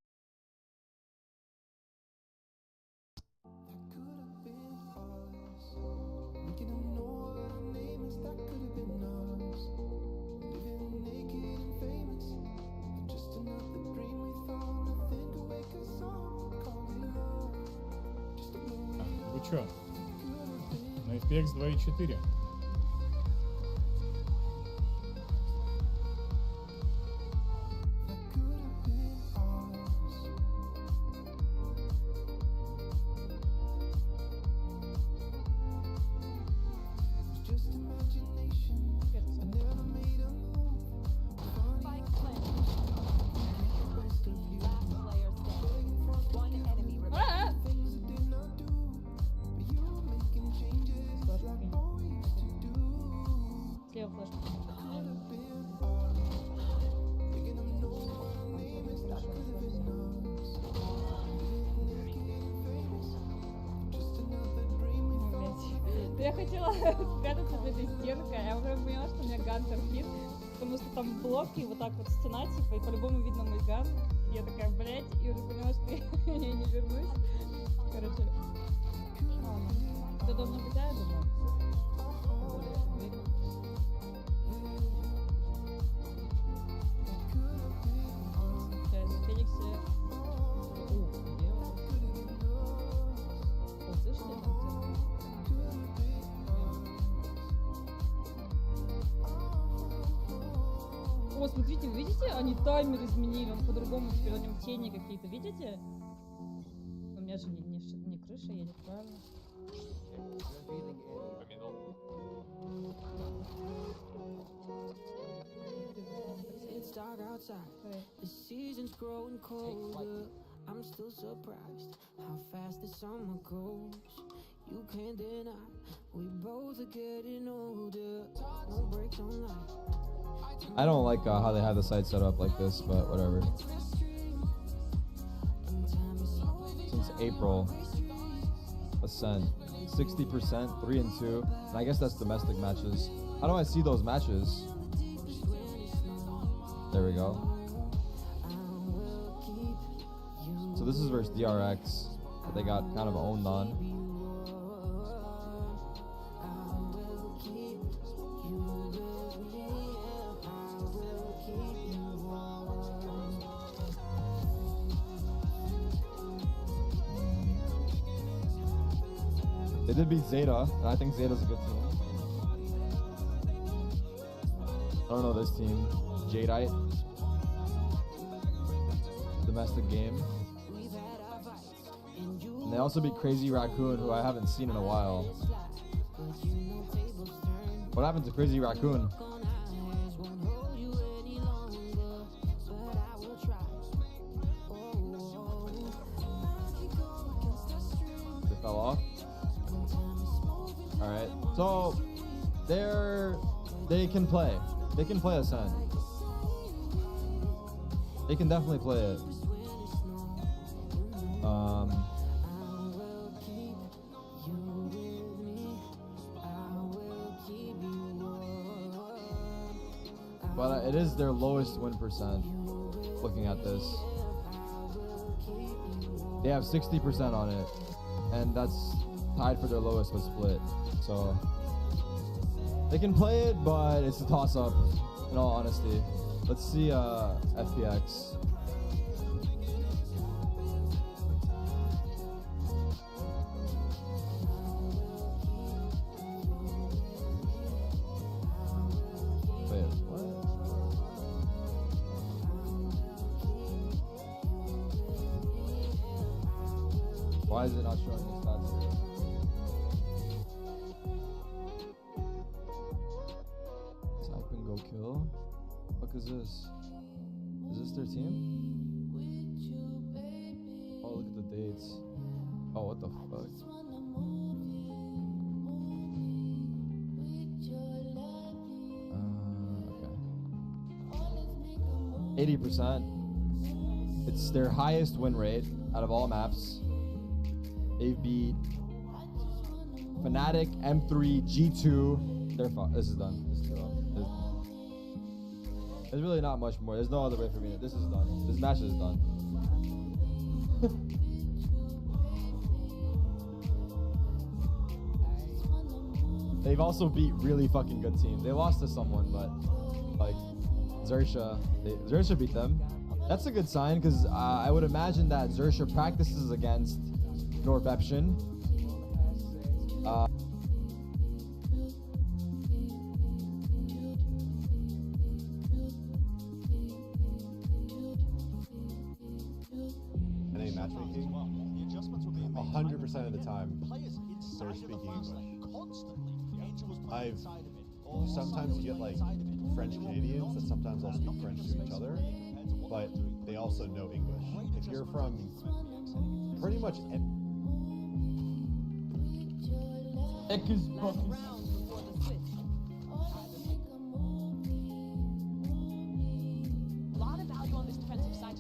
Вы чё? На FPX 2.4. Я хотела спрятаться за этой стенкой, а я уже поняла, что у меня гантер хит, потому что там блоки, вот так вот стена, типа, и по-любому видно мой ган. Я такая, блять, и уже поняла, что я не вернусь. Короче, ладно. Это должно быть, я думаю. Сейчас, в Фениксе... О, смотрите, вы видите? Они таймер изменили, он по-другому теперь, на нем тени какие-то, видите? У меня же не крыша едет, правильно? It's dark outside, the season's growing colder. I'm still surprised how fast the summer goes. You can't deny, we both are getting older. No breaks on life. I don't like how they have the site set up like this, but whatever. Since April, Ascent, 60%, 3 and 2, and I guess that's domestic matches. How do I see those matches? There we go. So this is versus DRX that they got kind of owned on. They did beat Zeta, and I think Zeta's a good team. I don't know this team. Jadeite. Domestic game. And they also beat Crazy Raccoon, who I haven't seen in a while. What happened to Crazy Raccoon? They fell off. Alright, so they can play. They can play Ascent. They can definitely play it. But it is their lowest win percent. Looking at this, they have 60% on it, and that's tied for their lowest with split. So they can play it, but it's a toss-up. In all honesty, let's see FPX. Wait, what? Why is it not showing the stats here? Type and go kill. What is this? Is this their team? Oh, look at the dates. Oh, what the fuck? Okay. 80%. It's It's their highest win rate out of all maps. They've beat Fnatic, M3, G2. This is done. There's really not much more. There's no other way for me. This is done. This match is done. They've also beat really fucking good teams. They lost to someone, but like Xerxia, Xerxia beat them. That's a good sign because I would imagine that Xerxia practices against Northeption. Any matchmaking, 100% of the time, they're speaking English. Sometimes you get like French Canadians that sometimes all speak French to each other, but they also know English. If you're from pretty much A lot of value on this defensive side.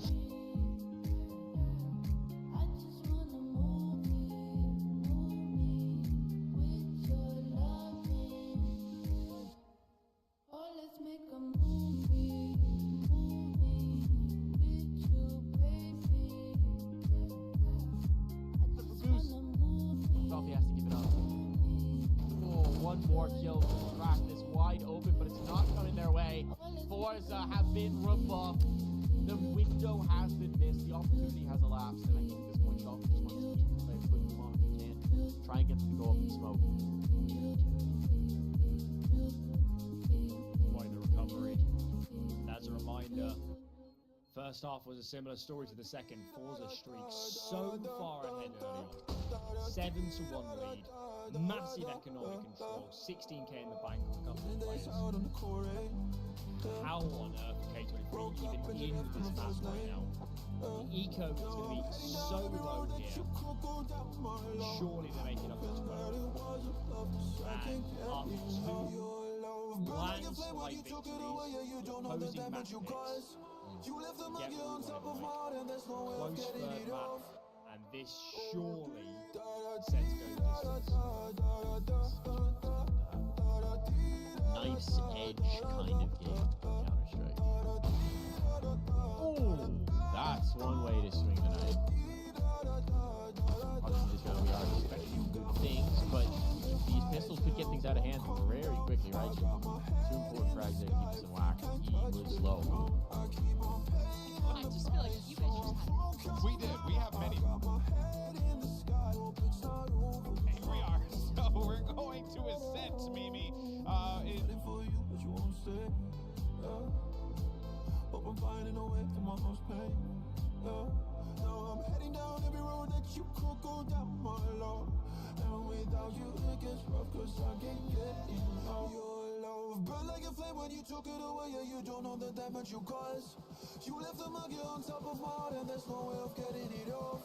He has to give it up. Oh, one more kill to crack this wide open, but it's not coming their way. Forza have been rebuffed. The window has been missed. The opportunity has elapsed, and I think at this point, Schalke just wants to keep the play as quick as long as he can. Try and get them to go up in smoke. Quite the recovery. As a reminder, first half was a similar story to the second. Forza streak so far ahead early on. 7-1 lead. Massive economic control. 16k in the bank with a couple of players. How on earth K23 even in this map right now? The eco is going to be so low here. Surely they make it up as well. And up to landslide victories, opposing match picks. Get what we wanted, right? Close third map, and this surely sets go the distance. Knife's edge kind of game for Counter-Strike. Oh, that's one way to swing the knife. Obviously, this round we are expecting good things, but these pistols could get things out of hand very quickly, right? Two important frags there to keep us in whack. He was low. I just feel like you guys just had. We did. We have many. Here we are. So we're going to ascent, Mimi. Hope I'm finding a way through my most pain. Now I'm heading down every road that you could go down, my lord. And without you it gets rough, cause I can't get enough. Your love burned like a flame when you took it away. Yeah, you don't know the damage you caused. You left the muggy on top of my heart, and there's no way of getting it off.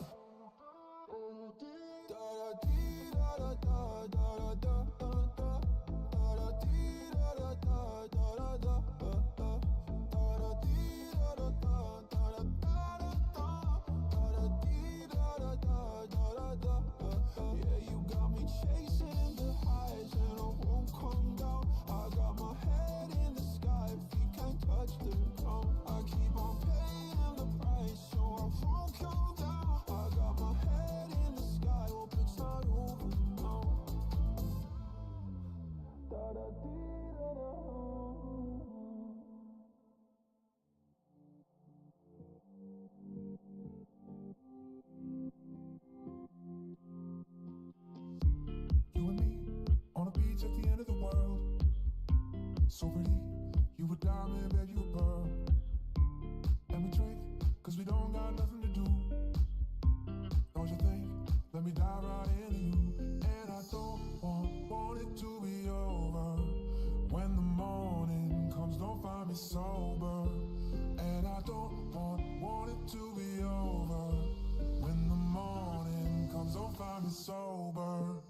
Yeah, you got me chasing the highs, and I won't come down. I got my head in the sky, feet can't touch the ground. I keep on paying the price, so I won't come down. I got my head in the sky, hope it's not over now. You and me on a beach at the end of the world. So pretty, you a diamond, babe, you a pearl. And we drink, cause we don't got nothing to do. Don't you think? Let me dive right into you. And I don't want it to be over. When the morning comes, don't find me sober. And I don't want it to be over. When the morning comes, don't find me sober.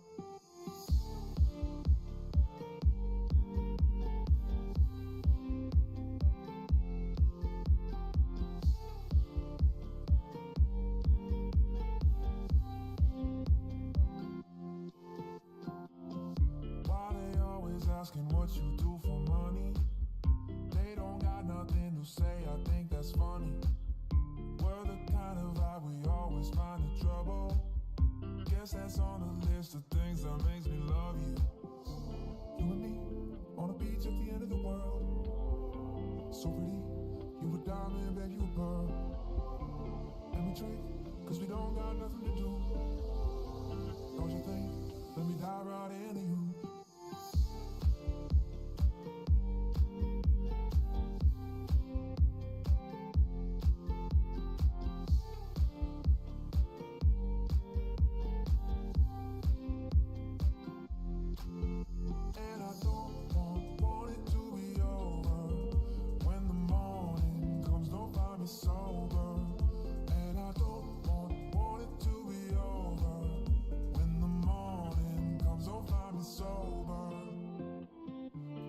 what you do for money. They don't got nothing to say, I think that's funny. We're the kind of vibe we always find in trouble. Guess that's on the list of things that makes me love you. You and me, on a beach at the end of the world. So pretty, you a diamond, babe, you a pearl. And we drink, cause we don't got nothing to do. Don't you think? Let me dive right into you. And I don't want it to be over. When the morning comes, don't find me sober. And I don't want it to be over. When the morning comes, don't find me sober.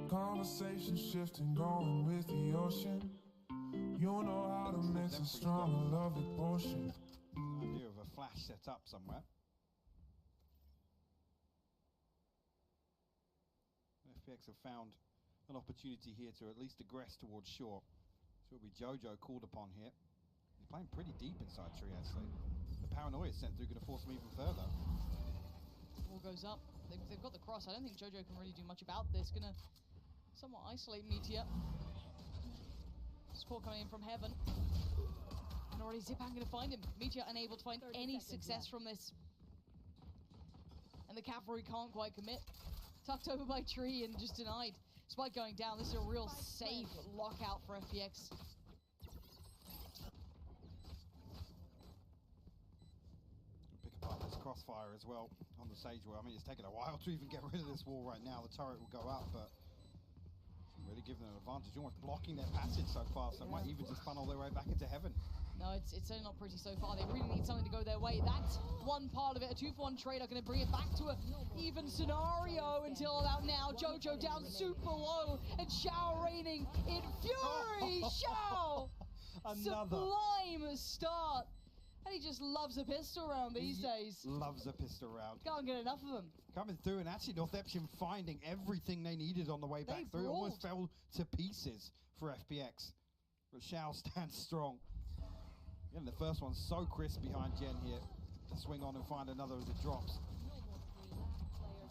Conversation shifting, going with the ocean. You know how to mix a strong love potion. Idea of a flash set up somewhere. FPX have found an opportunity here to at least aggress towards shore. So it'll be Jojo called upon here. He's playing pretty deep inside tree, actually. The paranoia sent through going to force him even further. Ball goes up. They've got the cross. I don't think Jojo can really do much about this. Gonna somewhat isolate Meteor. Score coming in from heaven. And already Zipan gonna find him. Meteor unable to find any success from this. And the cavalry can't quite commit. Tucked over by tree and just denied. Spike going down. This is a real safe lockout for FPX. Pick apart this crossfire as well on the Sage wall. I mean, it's taken a while to even get rid of this wall right now. The turret will go up, but really giving them an advantage, almost blocking their passage so far, so it might even just funnel their way back into heaven. No, it's certainly not pretty so far. They really need something to go their way. That's one part of it. A 2-for-1 trade are going to bring it back to an even scenario until about now. Jojo down super low and Xiao reigning in fury. Xiao! Sublime start. And he just loves a pistol round these days. Loves a pistol round. Can't get enough of them. Coming through, and actually Northeption finding everything they needed on the way back through. Almost fell to pieces for FPX. But Xiao stands strong. Again, the first one's so crisp behind Jen here. To swing on and find another as it drops.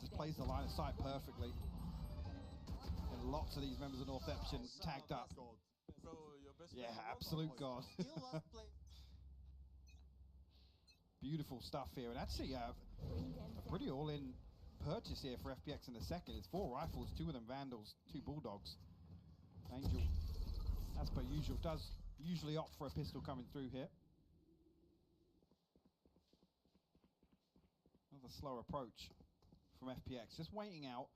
Just plays the line of sight perfectly. And lots of these members of Northeption tagged up. Yeah, absolute god. Beautiful stuff here, and actually a pretty all-in purchase here for FPX in the second. It's 4 rifles, 2 of them Vandals, 2 Bulldogs. Angel, as per usual, does usually opt for a pistol coming through here. Another slow approach from FPX, just waiting out.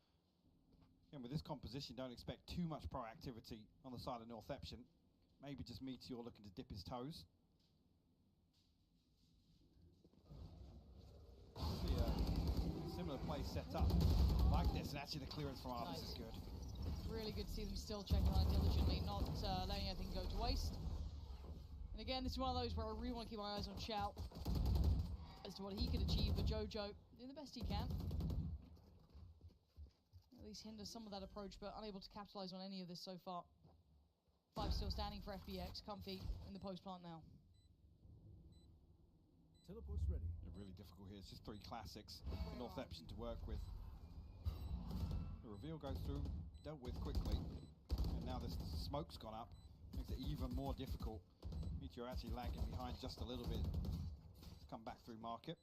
And with this composition, don't expect too much proactivity on the side of Northeption. Maybe just Meteor looking to dip his toes. Similar play set up like this, and actually the clearance from Artis is good. Really good to see them still checking on it diligently, not letting anything go to waste. And again, this is one of those where I really want to keep my eyes on Xiao as to what he can achieve, but Jojo doing the best he can. At least hinder some of that approach, but unable to capitalize on any of this so far. 5 still standing for FPX, comfy in the post plant now. Teleport's ready. Really difficult here. It's just 3 classics for Northeption to work with. The reveal goes through, dealt with quickly, and now this smoke's gone up, makes it even more difficult. Meteor actually lagging behind just a little bit to come back through market.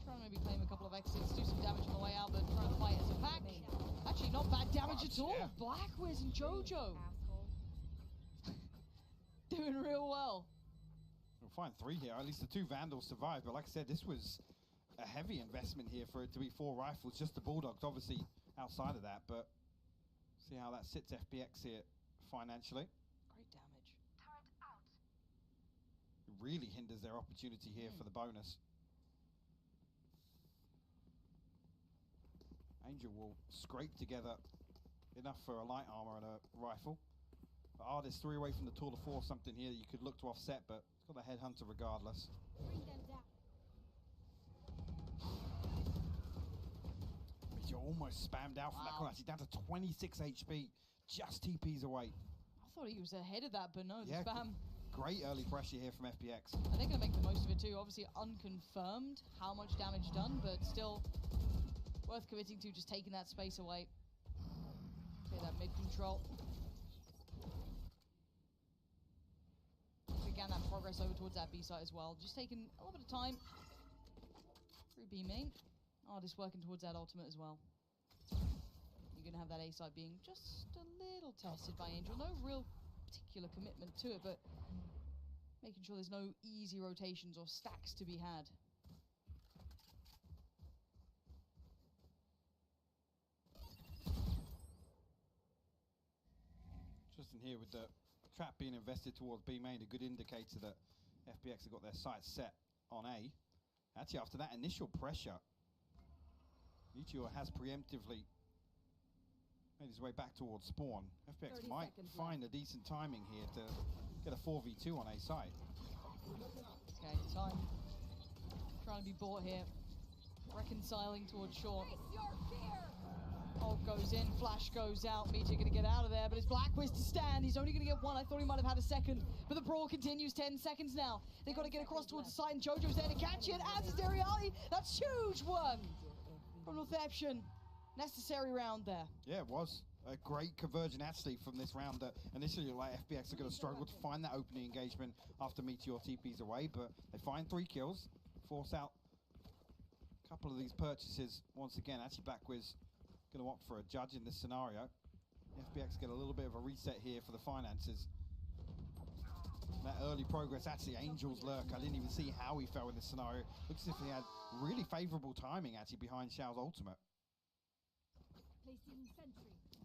Trying to maybe claim a couple of exits, do some damage on the way out, but trying to fight as a pack. Actually, not bad damage at all. Yeah. Blackwiz and Jojo doing real well. We'll find 3 here. At least the 2 Vandals survived, but like I said, this was a heavy investment here for it to be 4 rifles. Just the Bulldogs, obviously, outside of that, but see how that sits FPX here financially. Great damage. It really hinders their opportunity here for the bonus. Angel will scrape together enough for a light armor and a rifle. But Artis 3 away from the Tour de Force, something here that you could look to offset, but it's got the headhunter regardless. Meteor almost spammed out from that corner. He's down to 26 HP. Just TPs away. I thought he was ahead of that, but no, the Yeah, spam. great early pressure here from FPX. And they're going to make the most of it too. Obviously unconfirmed how much damage done, but still worth committing to, just taking that space away. Clear that mid control. Began that progress over towards that B site as well. Just taking a little bit of time through B main. Artist working towards that ultimate as well. You're going to have that A site being just a little tested by Angel. No real particular commitment to it, but making sure there's no easy rotations or stacks to be had. Just in here with the trap being invested towards B main, a good indicator that FPX have got their sights set on A. Actually, after that initial pressure, Meteor has preemptively made his way back towards spawn. FPX might find a decent timing here to get a 4v2 on A site. Okay, time trying to be bought here. Reconciling towards short. Ult goes in, flash goes out. Meteor gonna get out of there, but it's Blackwiz to stand. He's only gonna get one. I thought he might have had a second, but the brawl continues. 10 seconds now. They've got to get across towards the side, and Jojo's there to catch it, as is Deriali. That's huge work from Northeption. Necessary round there. Yeah, it was a great conversion actually from this round. That initially, like, FPX are going to struggle to find that opening engagement after Meteor TPs away, but they find 3 kills, force out a couple of these purchases once again. Actually, Blackwiz going to opt for a judge in this scenario. FPX get a little bit of a reset here for the finances. That early progress, actually, Angel's lurk. I didn't even see how he fell in this scenario. Looks as if he had really favorable timing actually behind Xiao's ultimate.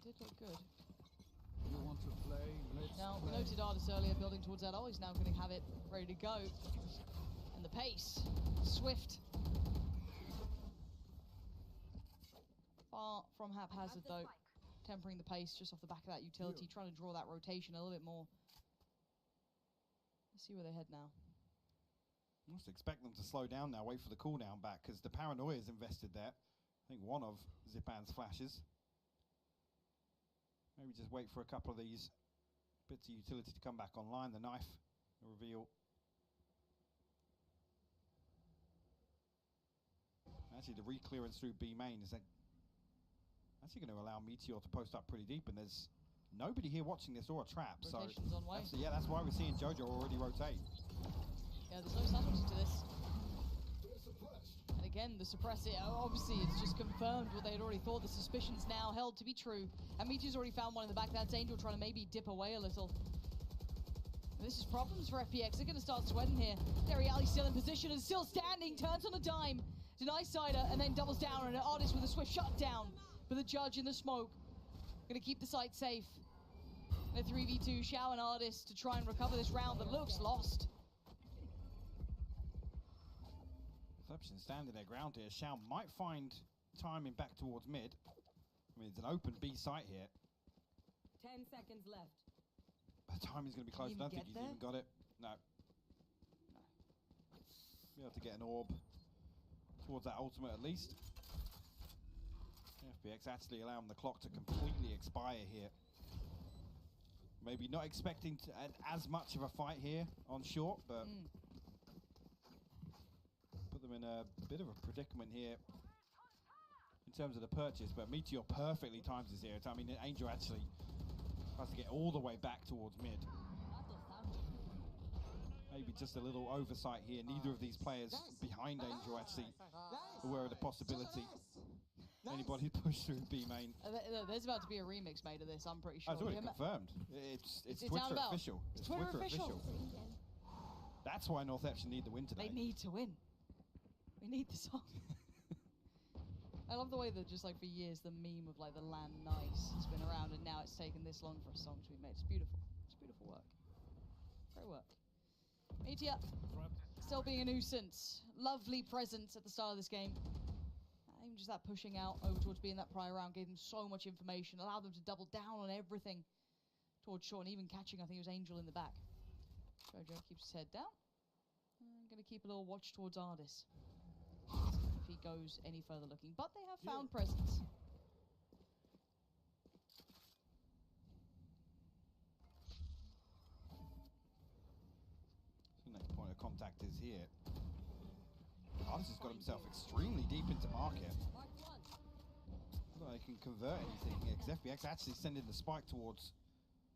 Did look good. You want to play? Now, we noted Artis earlier building towards that. Oh, he's now going to have it ready to go. And the pace, swift. Far from haphazard though. Tempering the pace just off the back of that utility, trying to draw that rotation a little bit more. Let's see where they head now. I must expect them to slow down now, wait for the cooldown back, because the paranoia is invested there. I think one of Zipan's flashes. Maybe just wait for a couple of these bits of utility to come back online. The knife, the reveal. Actually, the re-clearance through B main is actually going to allow Meteor to post up pretty deep, and there's nobody here watching this or a trap. Rotation's on way. Yeah, that's why we're seeing Jojo already rotate. Yeah, there's no sandwiches to this. And again, the suppressor, obviously it's just confirmed what they had already thought. The suspicion's now held to be true. And Meteor's already found one in the back. That's Angel trying to maybe dip away a little. And this is problems for FPX. They're going to start sweating here. Deriali's still in position and still standing. Turns on a dime. Denies Cider and then doubles down on an Artist with a swift shutdown. For the judge in the smoke. Going to keep the site safe. And a 3v2, Xiao and Artist to try and recover this round that looks lost. Northeption standing their ground here. Xiao might find timing back towards mid. I mean, it's an open B site here. 10 seconds left. The timing's going to be close. I don't think he's even got it. No. Be able to get an orb towards that ultimate at least. FPX actually allowing the clock to completely expire here. Maybe not expecting as much of a fight here on short, but put them in a bit of a predicament here in terms of the purchase. But Meteor perfectly times this here. I mean, Angel actually has to get all the way back towards mid. Maybe just a little oversight here. Neither of these players behind Angel actually aware of the possibility. Anybody push through B main. There's about to be a remix made of this, I'm pretty sure. It's already confirmed. It's Twitter official. It's Twitter official. That's why Northeption need the win today. They need to win. We need the song. I love the way that just like for years the meme of like the land nice has been around, and now it's taken this long for a song to be made. It's beautiful. It's beautiful work. Great work. Meteor still being a nuisance. Lovely presence at the start of this game. Even just that pushing out over towards being that prior round gave them so much information, allowed them to double down on everything towards short, and even catching, I think it was Angel in the back. Jojo keeps his head down. I'm going to keep a little watch towards Ardis. if he goes any further looking. But they have found presence. The next point of contact is here. Artis has got himself extremely deep into market. I don't know if they can convert anything here, because FPX actually sending the spike towards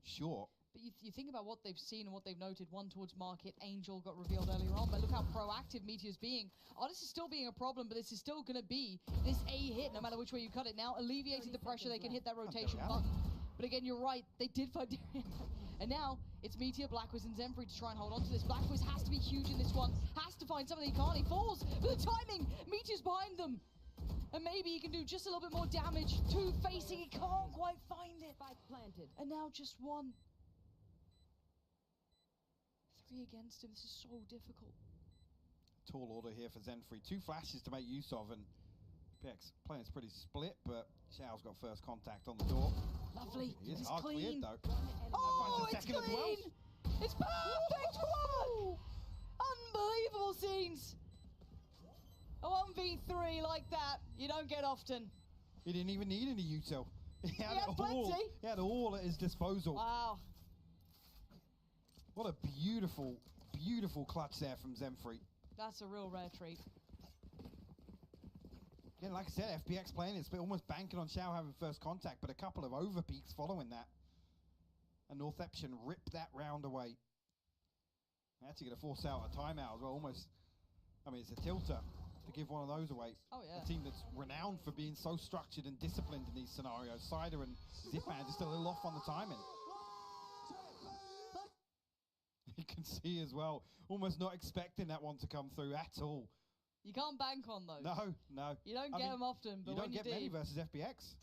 short. But you think about what they've seen and what they've noted. One towards market, Angel got revealed earlier on, but look how proactive Meteor's being. Artis is still being a problem, but this is still going to be this A hit, no matter which way you cut it. Now alleviating the pressure, they can hit that rotation button. But again, you're right, they did find Darian. And now it's Meteor, Blackwiz, and Zenfrey to try and hold on to this. Blackwiz has to be huge in this one, has to find something he can't. He falls, but the timing, Meteor's behind them. And maybe he can do just a little bit more damage. Two facing, he can't quite find it. Planted. And now just one. Three against him, this is so difficult. Tall order here for Zenfrey. 2 flashes to make use of, and FPX playing is pretty split, but Xiao's got first contact on the door. Lovely, He is it's hard clean. cleared, though. Oh, Finds the it's second as well. clean! It's perfect one! Unbelievable scenes! A 1v3 like that, you don't get often. He didn't even need any util. He had it all. plenty. He had all at his disposal. Wow. What a beautiful, beautiful clutch there from Zenfrey. That's a real rare treat. Again, like I said, FPX playing it's almost banking on Xiao having first contact, but a couple of overpeaks following that. And Northeption ripped that round away. They're actually going to force out a timeout as well, almost. I mean, it's a tilter to give one of those away. Oh, yeah. A team that's renowned for being so structured and disciplined in these scenarios. Cider and Zipan just a little off on the timing. You can see as well, almost not expecting that one to come through at all. You can't bank on those. No, no. You don't get them often, but you when don't you get do, many versus FPX.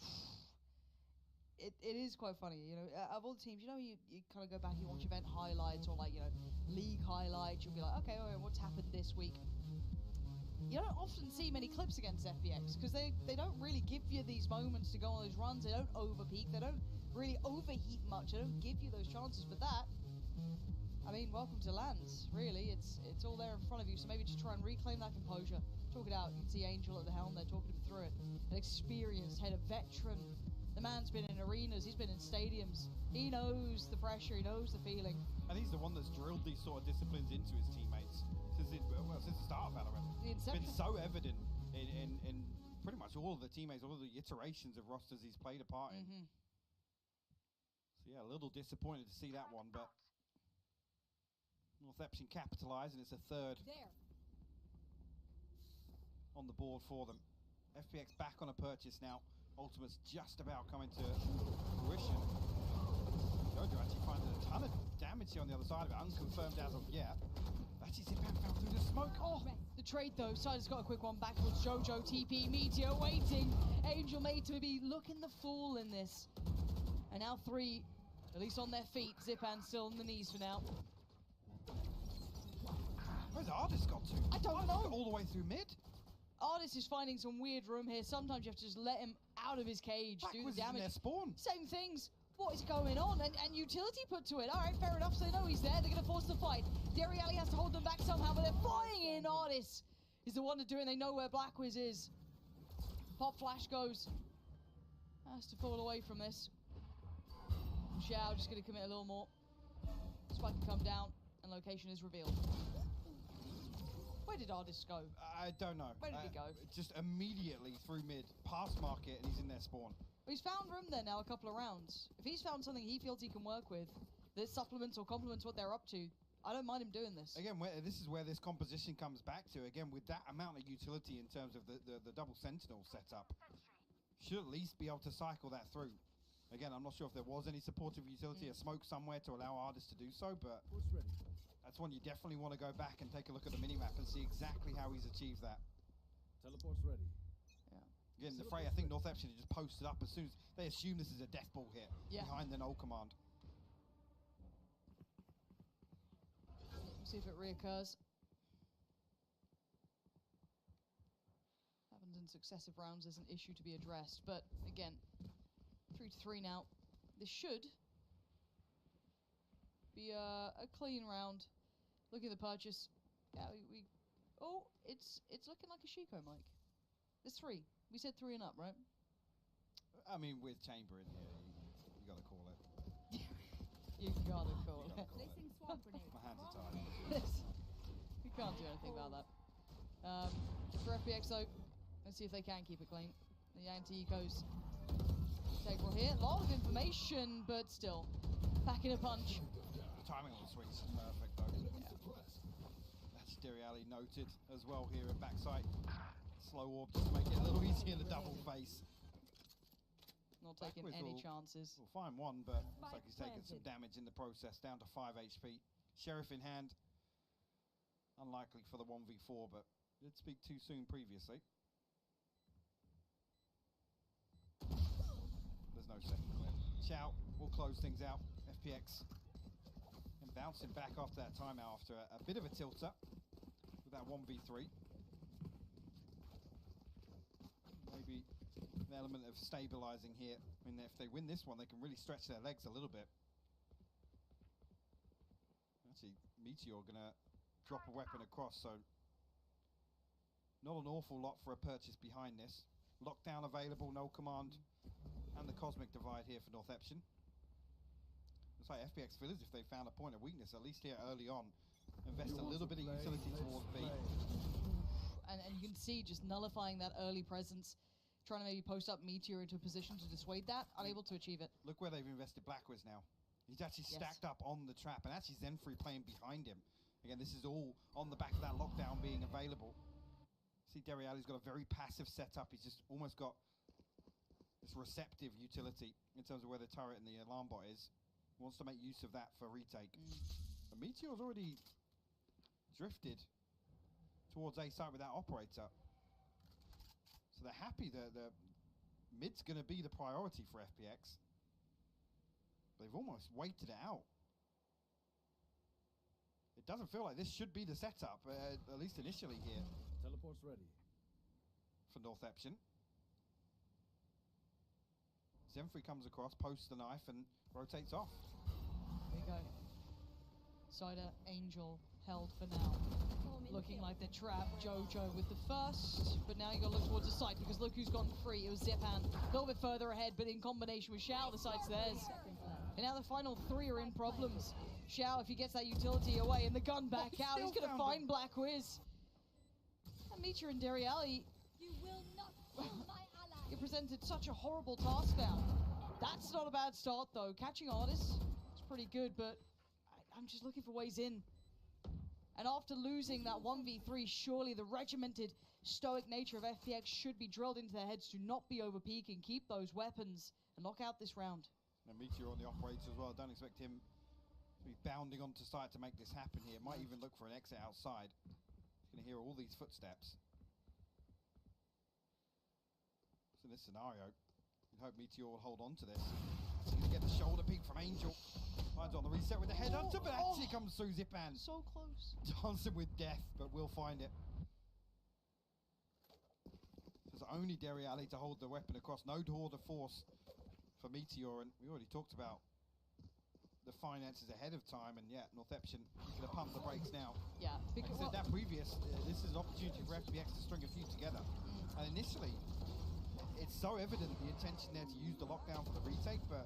it is quite funny, you know, of all the teams, you know, you kind of go back, you watch event highlights or like, you know, league highlights, you'll be like, okay, what's happened this week? You don't often see many clips against FPX because they don't really give you these moments to go on those runs. They don't overpeak, they don't really overheat much, they don't give you those chances. But that, I mean, welcome to lands, really. It's all there in front of you, so maybe just try and reclaim that composure. Talk it out. You can see Angel at the helm there talking him through it. An experienced head, a veteran. The man's been in arenas, he's been in stadiums. He knows the pressure, he knows the feeling. And he's the one that's drilled these sort of disciplines into his teammates since the start of Valorant. It's been so evident in pretty much all of the teammates, all of the iterations of rosters he's played a part in. So yeah, a little disappointed to see that one, but Northeption capitalised, and it's a third on the board for them. FPX back on a purchase now. Ultimate's just about coming to fruition. Jojo actually finding a ton of damage here on the other side of it, unconfirmed as of yet. Actually, Zipan fell through the smoke. Oh, the trade though. Sider's got a quick one back towards Jojo. TP, Meteor waiting. Angel made to be looking the fool in this. And now 3, at least on their feet. Zipan still on the knees for now. Where's Artis got to? I don't know. Got all the way through mid. Artis is finding some weird room here. Sometimes you have to just let him out of his cage, do the damage. In their spawn. Same things. What is going on? And utility put to it. All right, fair enough. So they know he's there. They're going to force the fight. Derry Alley has to hold them back somehow, but they're flying in. Artis is the one to do it. They know where Blackwiz is. Pop flash goes. Has to fall away from this. Xiao just going to commit a little more. Spike can come down, and location is revealed. Where did Artis go? I don't know. Where did he go? Just immediately through mid, past market, and he's in their spawn. Well, he's found room there now a couple of rounds. If he's found something he feels he can work with, that supplements or complements what they're up to, I don't mind him doing this. Again, this is where this composition comes back to. Again, with that amount of utility in terms of the double sentinel setup, should at least be able to cycle that through. Again, I'm not sure if there was any supportive utility, a smoke somewhere to allow Artis to do so, but that's one you definitely want to go back and take a look at the minimap and see exactly how he's achieved that. Teleport's ready. Again, the fray, I think Northeption just posted up as soon as they assume this is a death ball hit behind the null command. See if it reoccurs. Happens in successive rounds is an issue to be addressed, but again, 3-3 now. This should be a clean round. Looking at the purchase, yeah, oh, it's looking like a Shiko, Mike. It's 3. We said 3 and up, right? I mean, with Chamber in here, you gotta call it. You gotta call it. Placing swamp grenade. My hands are tied. We can't do anything about that. For FPX though, let's see if they can keep it clean. The anti-ecos integral here. A lot of information, but still. Packing a punch. The timing on the swings is perfect though. That's Deriali noted as well here at backside. Slow orb just to make it a little easier in the double face. Not taking any chances. We'll find one, but looks like he's taken some damage in the process, down to 5 HP. Sheriff in hand. Unlikely for the 1v4, but did speak too soon previously. There's no second clip. Chow will close things out. FPX and bouncing back after that timeout after a bit of a tilter with that 1v3. Maybe an element of stabilizing here. I mean, if they win this one, they can really stretch their legs a little bit. Actually, Meteor gonna drop a weapon across, so not an awful lot for a purchase behind this. Lockdown available, no command, and the Cosmic Divide here for Northeption. Looks like FPX feel as if they found a point of weakness, at least here early on. Invest a little bit of utility towards B. And you can see just nullifying that early presence, trying to maybe post up Meteor into a position to dissuade that, unable to achieve it. Look where they've invested Blackwiz now. He's actually stacked up on the trap, and actually Zenfree playing behind him. Again, this is all on the back of that lockdown being available. See, Deriali's got a very passive setup. He's just almost got this receptive utility in terms of where the turret and the alarm bot is. He wants to make use of that for retake. But Meteor's already drifted towards A site with that operator. So they're happy that the mid's going to be the priority for FPX. They've almost waited it out. It doesn't feel like this should be the setup, at least initially here. Teleport's ready. For Northeption. Zenfree comes across, posts the knife, and rotates off. There you go. Cider, Angel, held for now. Looking like the trap. Jojo with the first, but now you got to look towards the site because look who's gone free. It was Zipan, a little bit further ahead, but in combination with Xiao, the site's theirs. And now the final 3 are in problems. Xiao, if he gets that utility away and the gun back out, he's going to find Blackwiz. And Meteor and Deriali, You will not kill my ally. you presented such a horrible task now. That's not a bad start though. Catching Artis is pretty good, but I'm just looking for ways in. And after losing that 1v3, surely the regimented, stoic nature of FPX should be drilled into their heads to not be over peaking, keep those weapons, and knock out this round. And Meteor on the operator as well. Don't expect him to be bounding onto site to make this happen here. Might even look for an exit outside. He's going to hear all these footsteps. So in this scenario, you'd hope Meteor will hold on to this. He's going to get the shoulder peek from Angel. Finds on the reset with the headhunter, but actually comes through Zipan. So close. Dancing with death, but we'll find it. There's only Deriali to hold the weapon across. No door to force for Meteor, and we already talked about the finances ahead of time, and yeah, Northeption going to pump the brakes now. Yeah, because like I said that previous, this is an opportunity for FPX to string a few together. And initially, it's so evident the intention there to use the lockdown for the retake, but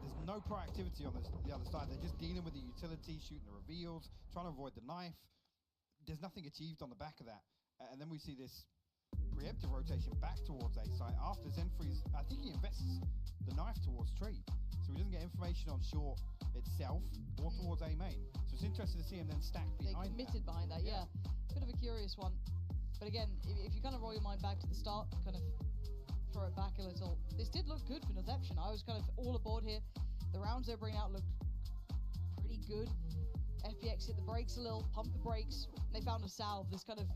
there's no proactivity on the other side. They're just dealing with the utility, shooting the reveals, trying to avoid the knife. There's nothing achieved on the back of that. And then we see this preemptive rotation back towards A site after Zenfree's, I think he invests the knife towards tree. So he doesn't get information on short itself or towards A main. So it's interesting to see him then stack behind They committed behind that, yeah. Bit of a curious one. But again, if you kind of roll your mind back to the start, kind of throw it back a little, this did look good for Northeption. I was kind of all aboard here. The rounds they're bringing out looked pretty good. FPX hit the brakes a little, pumped the brakes. They found a salve, this kind of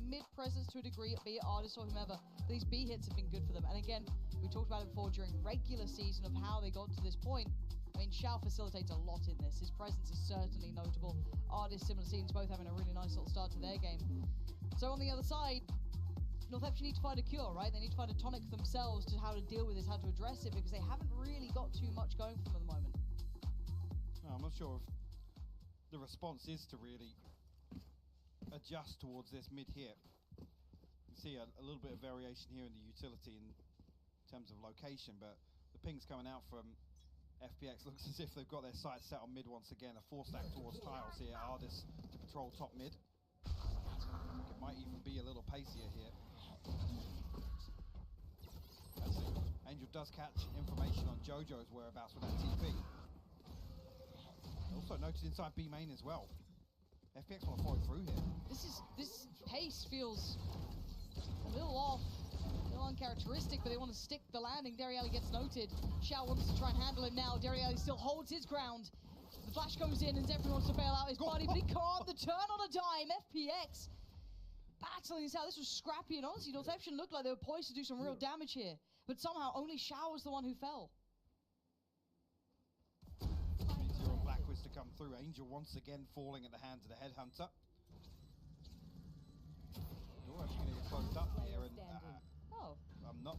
mid-presence to a degree, be it Artis or whomever. These B hits have been good for them. And again, we talked about it before during regular season of how they got to this point. I mean, Xiao facilitates a lot in this. His presence is certainly notable. Artis, similar scenes, both having a really nice little start to their game. So on the other side, Northeption need to find a cure, right? They need to find a tonic themselves to how to deal with this, how to address it, because they haven't really got too much going for them at the moment. No, I'm not sure if the response is to really adjust towards this mid here. See a little bit of variation here in the utility in terms of location, but the pings coming out from FPX looks as if they've got their sights set on mid once again. A 4-stack towards tiles here. Ardis to patrol top mid. It might even be a little pacier here. That's it. Angel does catch information on Jojo's whereabouts with that TP. Also noted inside B main as well. FPX want to follow through here. This pace feels a little off. A little uncharacteristic, but they want to stick the landing. Dariali gets noted. Xiao wants to try and handle him now. Dariali still holds his ground. The flash goes in and Zephyr wants to bail out his body, but he can't. The turn on a dime. FPX battling this out. This was scrappy, and honestly, Northeption looked like they were poised to do some real damage here. But somehow only Xiao was the one who fell. Meteor and Blackwiz to come through. Angel once again falling at the hands of the Headhunter. You're actually going to get closed up here, and I'm not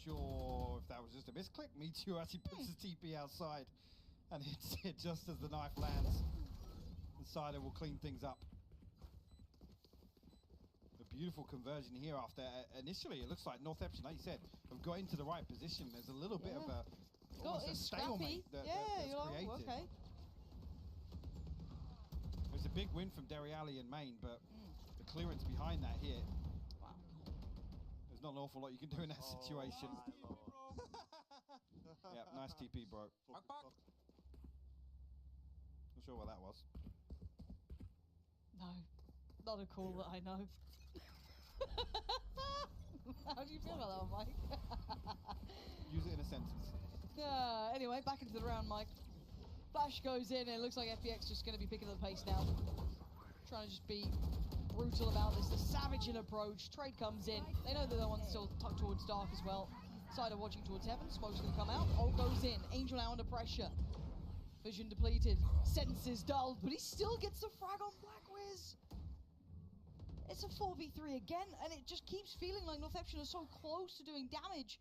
sure if that was just a misclick. Meteor actually puts his TP outside and hits it just as the knife lands. Insider will clean things up. A beautiful conversion here after initially it looks like Northeption, like you said, have got into the right position. There's a little bit of a almost a stalemate that's created. Okay. It was a big win from Dariali in main, but the clearance behind that here. Wow. There's not an awful lot you can do in that situation. Yeah, nice TP, bro. Not sure what that was. No, not a call that I know. How do you feel about that one, Mike? Use it in a sentence. Anyway, back into the round, Mike. Flash goes in, and it looks like FPX just going to be picking up the pace now. Trying to just be brutal about this. The savage in approach. Trade comes in. They know that the one's still tucked towards dark as well. Cider watching towards heaven. Smoke's going to come out. Ult goes in. Angel now under pressure. Vision depleted. Senses dulled, but he still gets the frag on Blackwiz. It's a 4v3 again, and it just keeps feeling like Northeption are so close to doing damage,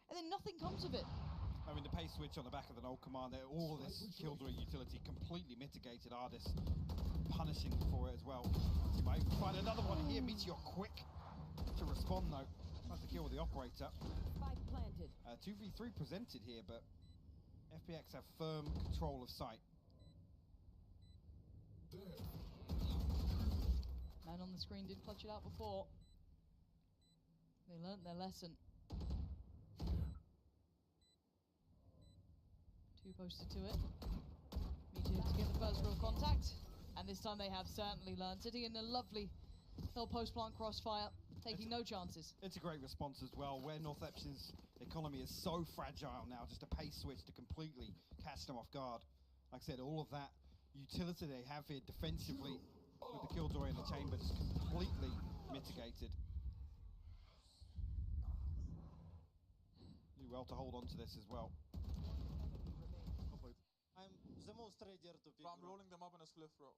and then nothing comes of it. I mean, the pace switch on the back of the null command there, all this Killjoy utility completely mitigated. Ardis punishing for it as well. You might find another one here. Meteor quick to respond though. Nice to kill with the operator. 2v3 presented here, but FPX have firm control of sight. Man on the screen did clutch it out before. They learnt their lesson. Two posted to it. Meteor to get the first real contact. And this time they have certainly learned. Sitting in a lovely little post-plant crossfire, taking no chances. It's a great response as well, where Northeption's economy is so fragile now, just a pace switch to completely catch them off guard. Like I said, all of that utility they have here defensively with the Killjoy in the chamber just completely mitigated. Do well to hold on to this as well. I'm the most ready to pick. I'm rolling them up in a spliff, bro.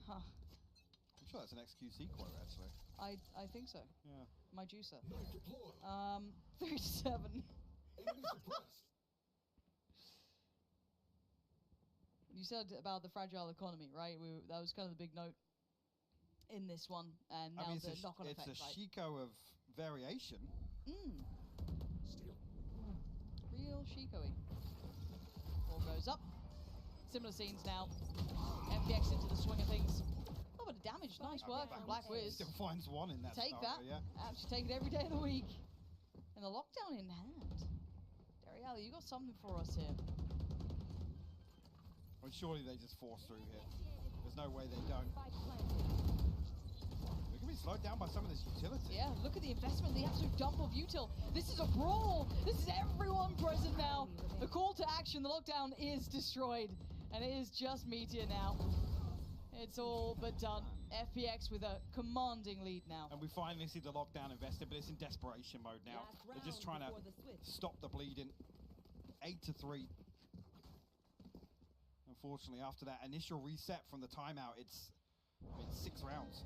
Huh. I'm sure that's an XQC quote, actually. I think so. Yeah. My juicer. 37. You said about the fragile economy, right? That was kind of the big note in this one, and now the knock-on effect. It's a Shiko of variation. Real Shiko-y. Ball goes up. Similar scenes now. FPX into the swing of things. A little bit of damage. Nice work from Blackwiz. Still finds one in that Take scenario, that. yeah. Actually take it every day of the week. And the lockdown in hand. Dariali, you got something for us here. I mean, surely they just force through here. There's no way they don't. They're going to be slowed down by some of this utility. Yeah, look at the investment, the absolute dump of util. This is a brawl. This is everyone present now. The call to action, the lockdown is destroyed. And it is just Meteor now. It's all but done. FPX with a commanding lead now. And we finally see the lockdown invested, but it's in desperation mode now. They're just trying to stop the bleeding. 8-3. Unfortunately, after that initial reset from the timeout, it's 6 rounds.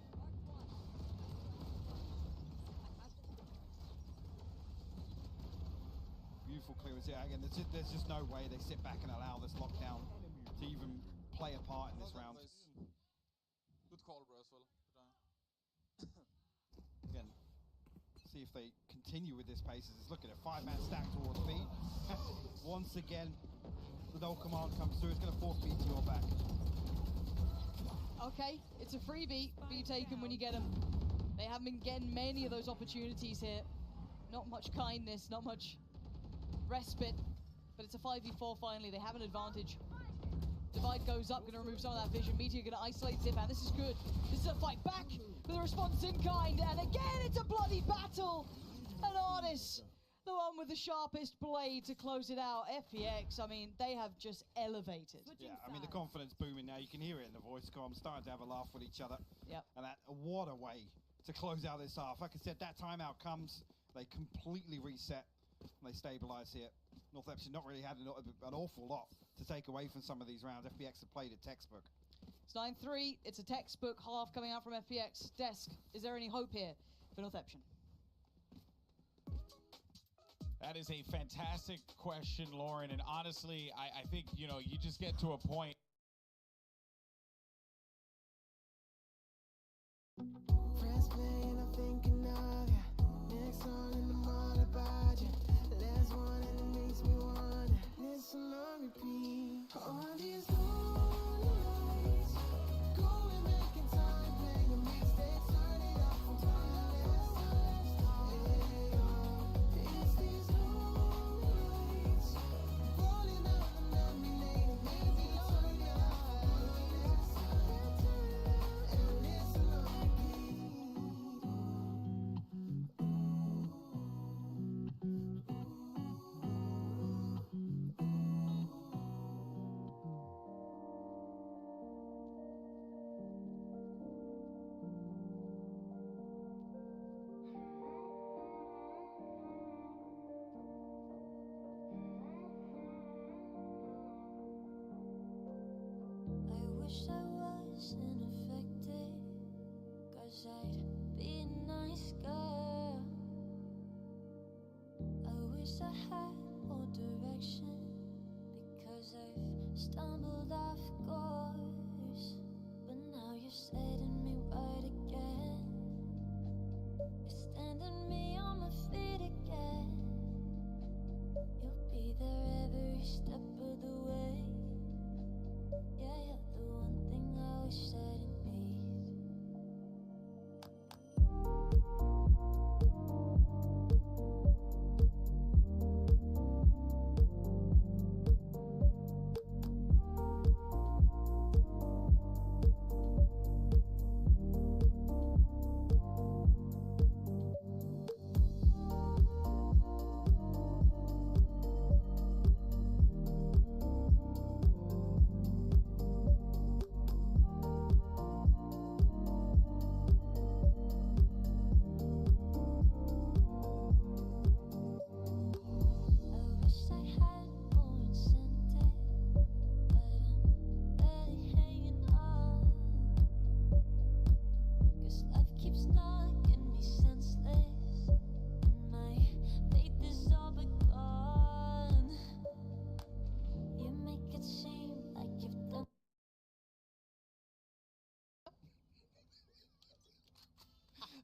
Beautiful clearance here. Again, there's just no way they sit back and allow this lockdown to even play a part in this round. Good call, bro. as well. Again, see if they continue with this pace. As it's looking at 5-man stack towards B. Once again, the no command comes through. It's going to force B to your back. Okay, it's a freebie, but you take them when you get them. They haven't been getting many of those opportunities here. Not much kindness, not much respite, but it's a 5v4 finally. They have an advantage. Divide goes up, gonna remove some of that vision. Meteor gonna isolate Zip, and this is good. This is a fight back with a response in kind, and again it's a bloody battle. And Artis, the one with the sharpest blade to close it out. FPX, I mean, they have just elevated. Yeah, I mean, the confidence booming now. You can hear it in the voice com, starting to have a laugh with each other. Yep. And that, what a way to close out this half. Like I said, that timeout comes, they completely reset, and they stabilize here. Northeption not really had an awful lot to take away from some of these rounds. FPX have played a textbook. It's 9-3, it's a textbook half coming out from FPX. Desk, is there any hope here for Northeption? That is a fantastic question, Lauren. And honestly, I think, you know, you just get to a point. Press play and I'm thinking of ya. Next song in the morning about ya. Last one and it makes me wonder. Listen on repeat. All these lonely nights. Going back in time, playing your mixtape, turn it up from timeless. It's these lonely nights. Rolling out the memory lane, it makes me turn it up. And listen on repeat. I wish I wasn't affected, 'cause I'd be a nice girl. I wish I had more direction, because I've stumbled off course. But now you're setting me right again. You're standing me on my feet again. You'll be there every step of the way. Yeah, you're the one thing I wish I didn't need.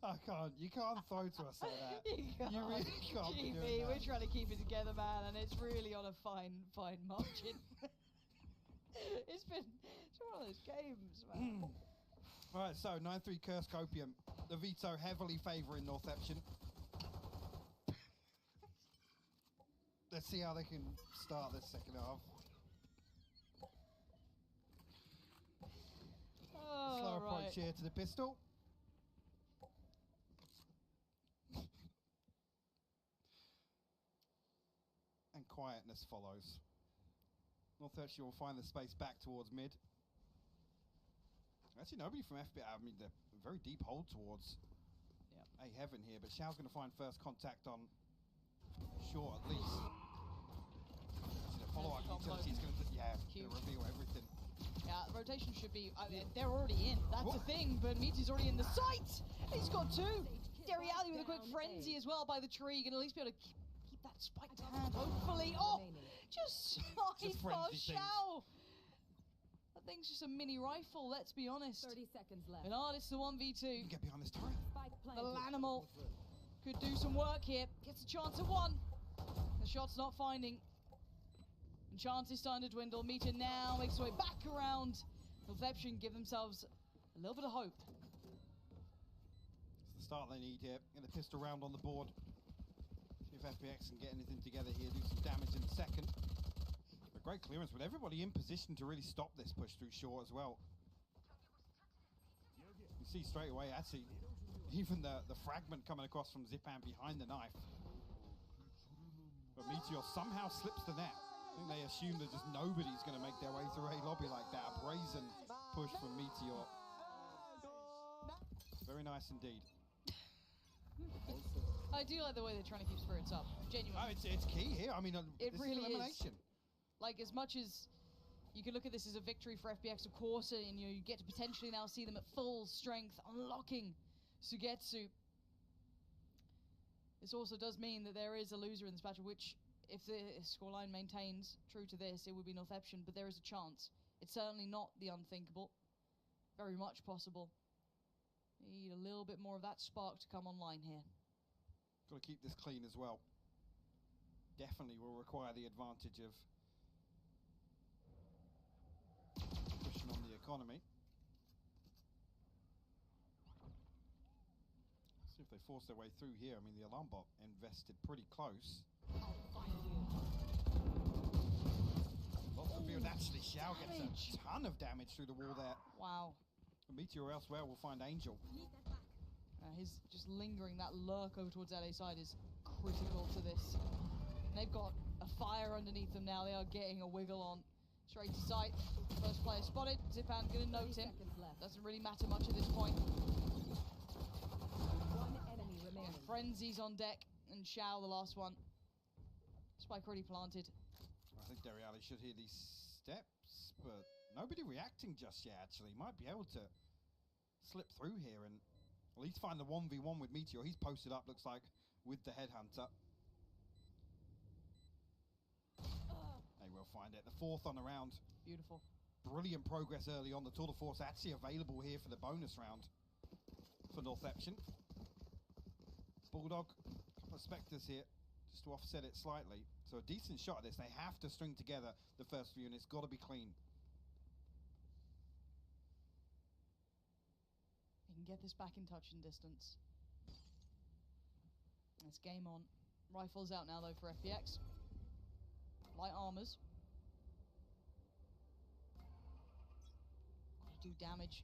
I can't. You can't throw to us like that. You really can't be doing that. We're trying to keep it together, man, and it's really on a fine margin. It's one of those games, man. Right, so 9-3 Curse Copium. The veto heavily favouring Northeption. Let's see how they can start this second half. Slow approach here to the pistol. And quietness follows. Northeption will find the space back towards mid. Actually, nobody from FPX. I mean, they're very deep hold towards A Heaven here, but Xiao's going to find first contact on Short at least. The follow-up utility is going to reveal everything. Yeah, the rotation should be. I mean, they're already in. That's the thing, but Meaty's already in the sight. He's got two. Derry Alley with a quick frenzy as well by the tree. Going to at least be able to keep that spiked hand, hopefully. Oh, just side for Xiao. That thing's just a mini rifle, let's be honest. 30 seconds left. And Artist the 1v2. Get behind this turret. The Lanimal could do some work here. Gets a chance at one. The shot's not finding. And chance is starting to dwindle. Meteor now makes his way back around. Northeption give themselves a little bit of hope. It's the start they need here. Get the pistol round on the board. See if FPX can get anything together here. Do some damage in the second. A great clearance, but everybody in position to really stop this push through short as well. You see straight away, actually, even the fragment coming across from Zipan behind the knife. But Meteor somehow slips the net. I think they assume that just nobody's going to make their way through a lobby like that. A brazen push from Meteor. Very nice indeed. I do like the way they're trying to keep spirits up. Genuinely. Oh, it's key here. I mean, it this really is elimination. Like, as much as you can look at this as a victory for FPX, of course, and you get to potentially now see them at full strength, unlocking Sugetsu. This also does mean that there is a loser in this battle, which, if the scoreline maintains true to this, it would be Northeption, but there is a chance. It's certainly not the unthinkable. Very much possible. Need a little bit more of that spark to come online here. Got to keep this clean as well. Definitely will require the advantage of pushing on the economy. See if they force their way through here. I mean, the alarm bot invested pretty close. Lots of field. Actually, Xiao gets a ton of damage through the wall there. Wow. A Meteor elsewhere will find Angel. His just lingering, that lurk over towards LA side is critical to this. And they've got a fire underneath them now. They are getting a wiggle on. Straight to sight. First player spotted. Zipan gonna note him. Doesn't really matter much at this point. One enemy remaining. Frenzy's on deck. And Xiao, the last one. Spike already planted. I think Deriali should hear these steps, but nobody reacting just yet, actually. Might be able to slip through here and at least find the 1v1 with Meteor. He's posted up, looks like, with the Headhunter. They will find it. The fourth on the round. Beautiful. Brilliant progress early on. The Tour de Force actually available here for the bonus round for Northeption. Bulldog, a couple of Spectres here, just to offset it slightly. So a decent shot at this. They have to string together the first few, and it's got to be clean. He can get this back in touch and distance. It's game on. Rifles out now, though, for FPX. Light armors. Got to do damage.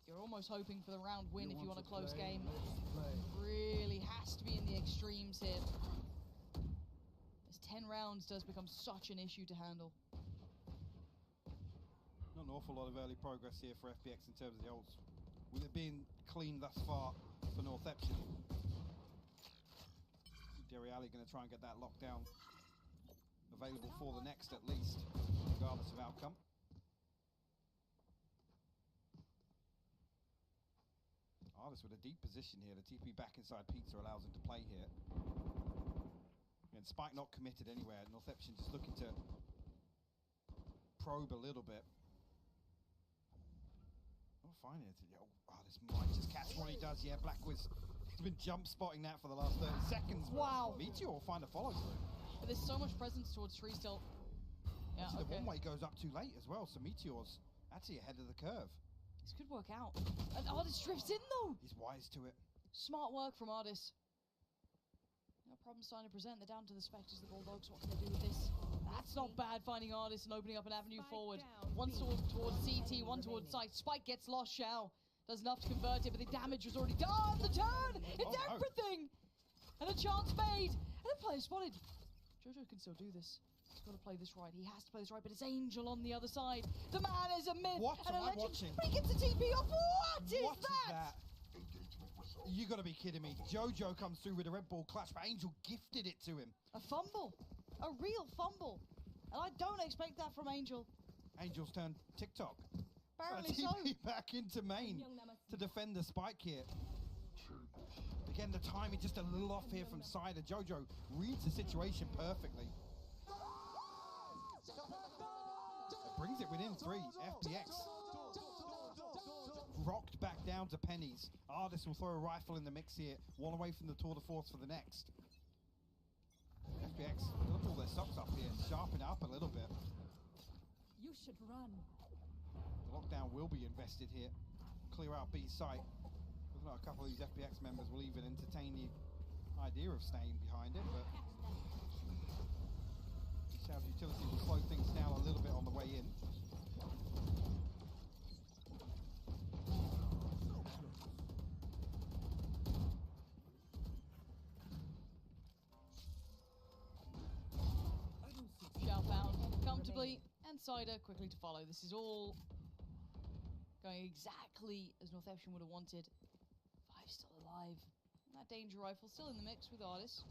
You're almost hoping for the round win if you want a close game. Really has to be in the extremes here. This 10 rounds does become such an issue to handle. Not an awful lot of early progress here for FPX in terms of the ults. With it being clean thus far for Northeption. Deriali going to try and get that lockdown available for the next at least, regardless of outcome. Artist with a deep position here. The TP back inside Pizza allows him to play here. And Spike not committed anywhere. Northeption just looking to probe a little bit. Not finding it. Oh, this might just catch what he does. Yeah, Blackwiz has been jump spotting that for the last 30 seconds. Wow. Meteor will find a follow through. But there's so much presence towards tree still. Yeah, actually, okay. the one-way goes up too late as well, so Meteor's actually ahead of the curve. This could work out. And Artist drifts in, though! He's wise to it. Smart work from Artist. No problem starting to present. They're down to the Spectres, the Bulldogs. What can they do with this? That's not bad, finding Artist and opening up an avenue forward. One sword towards CT, one towards site. Spike gets lost, Xiao does enough to convert it, but the damage was already done! The turn! It's everything! And a chance made! And a player spotted. Jojo can still do this. He's got to play this right. He has to play this right, but it's Angel on the other side. The man is a myth and a legend. But he gets a TP off. What is that? You got to be kidding me. Jojo comes through with a Red Bull clutch, but Angel gifted it to him. A fumble. A real fumble. And I don't expect that from Angel. Angel's turned TikTok. Apparently so. TP back into main to defend the spike here. Again, the timing just a little off here from side. Jojo reads the situation perfectly. A brings it within 3. FPX rocked back down to pennies. Artist will throw a rifle in the mix here. One away from the tour de force for the next. FPX gonna pull their socks up here, sharpen up a little bit. You should run. The lockdown will be invested here. Clear out B site. Looking like a couple of these FPX members will even entertain the idea of staying behind it, but Show's utility will slow things down a little bit on the way in. Shao found comfortably, and Cider quickly to follow. This is all going exactly as Northeption would have wanted. 5 still alive. And that danger rifle still in the mix with Artis.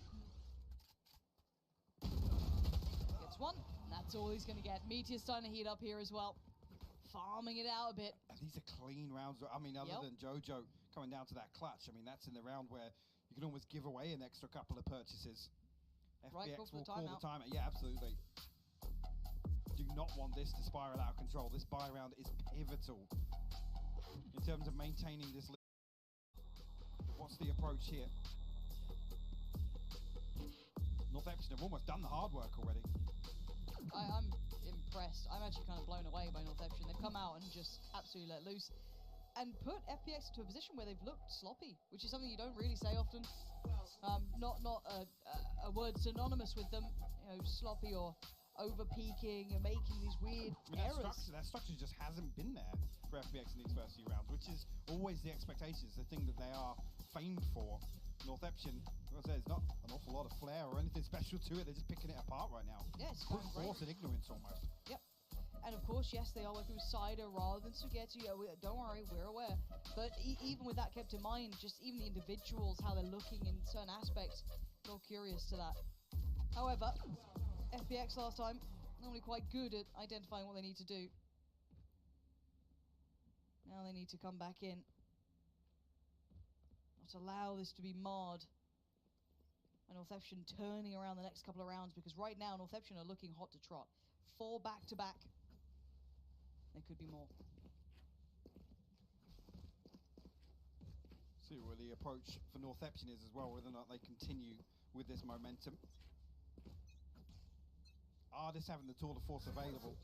Gets one, and that's all he's going to get. Meteor's starting to heat up here as well. Farming it out a bit. And these are clean rounds. I mean, other than Jojo coming down to that clutch, I mean, that's in the round where you can almost give away an extra couple of purchases. Right, FPX call for will the call timeout. the timeout. Yeah, absolutely. Do not want this to spiral out of control. This buy round is pivotal in terms of maintaining this lead. What's the approach here? Northeption have almost done the hard work already. I'm impressed. I'm actually kind of blown away by Northeption. They've come out and just absolutely let loose and put FPX into a position where they've looked sloppy, which is something you don't really say often. Not a word synonymous with them, you know, sloppy or over peaking and making these weird errors. That structure just hasn't been there for FPX in these first few rounds, which is always the expectation. It's the thing that they are famed for. Northeption, as I say, there's not an awful lot of flair or anything special to it. They're just picking it apart right now. Yes, brute force and ignorance almost. Yep. And of course, yes, they are working with Cider rather than Sugetsu. Don't worry, we're aware. But even with that kept in mind, just even the individuals, how they're looking in certain aspects, we're all curious to that. However, FPX last time, normally quite good at identifying what they need to do. Now they need to come back in. Not allow this to be marred. And Northeption turning around the next couple of rounds, because right now Northeption are looking hot to trot. 4 back-to-back. There could be more. See where the approach for Northeption is as well, whether or not they continue with this momentum. Artis having the tour de force available.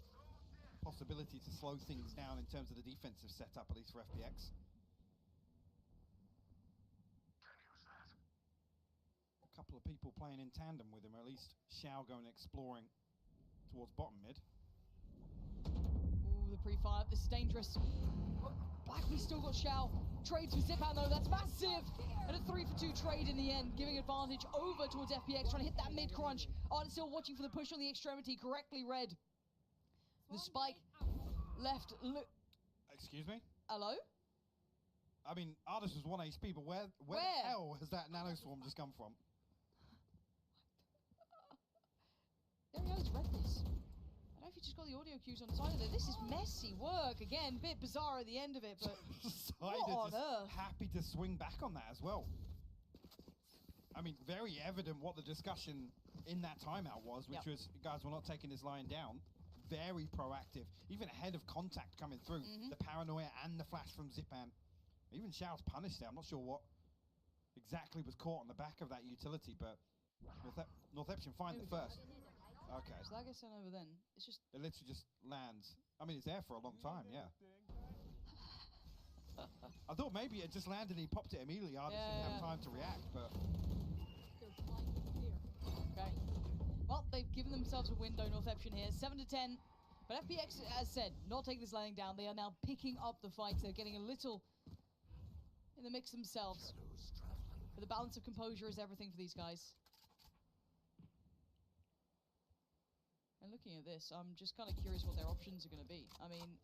Possibility to slow things down in terms of the defensive setup, at least for FPX. A couple of people playing in tandem with him, or at least Shao going exploring towards bottom mid. Ooh, the pre-fire. This is dangerous. Blackley still got Shao. Trades with Zipan though, that's massive! And a 3-for-2 trade in the end, giving advantage over towards FPX, trying to hit that mid-crunch. Artis still watching for the push on the extremity, correctly read. The spike left. Excuse me? Hello? I mean, Artis was 1 HP, but where the hell has that nanoswarm just come from? There he goes, read this. I don't know if you just got the audio cues on the side of it. This is messy work. Again, bit bizarre at the end of it, but what on earth? Happy to swing back on that as well. I mean, very evident what the discussion in that timeout was, which was, guys, we're not taking this line down. Very proactive, even ahead of contact coming through. The paranoia and the flash from Zipan. Even Shao's punished there. I'm not sure what exactly was caught on the back of that utility, but Northeption find the first. Okay. So that gets sent over then. It's just... It literally just lands. I mean, it's there for a long time, yeah. I thought maybe it just landed and he popped it immediately. I didn't have time to react, but... Okay. Well, they've given themselves a window, Northeption here. 7-10. But FPX, as said, not taking this laying down. They are now picking up the fight. They're getting a little in the mix themselves. But the balance of composure is everything for these guys. And looking at this, I'm just kind of curious what their options are going to be. I mean,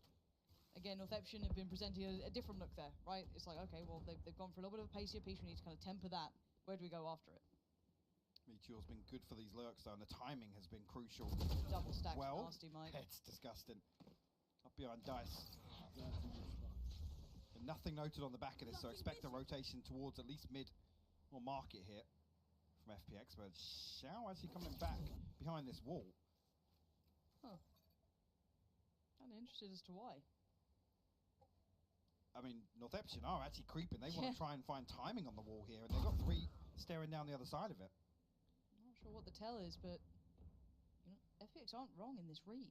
again, Northeption have been presenting a different look there, right? It's like, okay, well, they've gone for a little bit of a pacier piece. We need to kind of temper that. Where do we go after it? Meteor's been good for these lurks, though, and the timing has been crucial. Double stack, well, nasty, Mike. It's disgusting. Up behind Dice. And nothing noted on the back of this, so expect a rotation towards at least mid or market here from FPX, but Shao actually coming back behind this wall. Huh. Kind of interested as to why. I mean, Northeption are actually creeping. They want to try and find timing on the wall here, and they've got 3 staring down the other side of it. I'm not sure what the tell is, but you know, FPX aren't wrong in this read.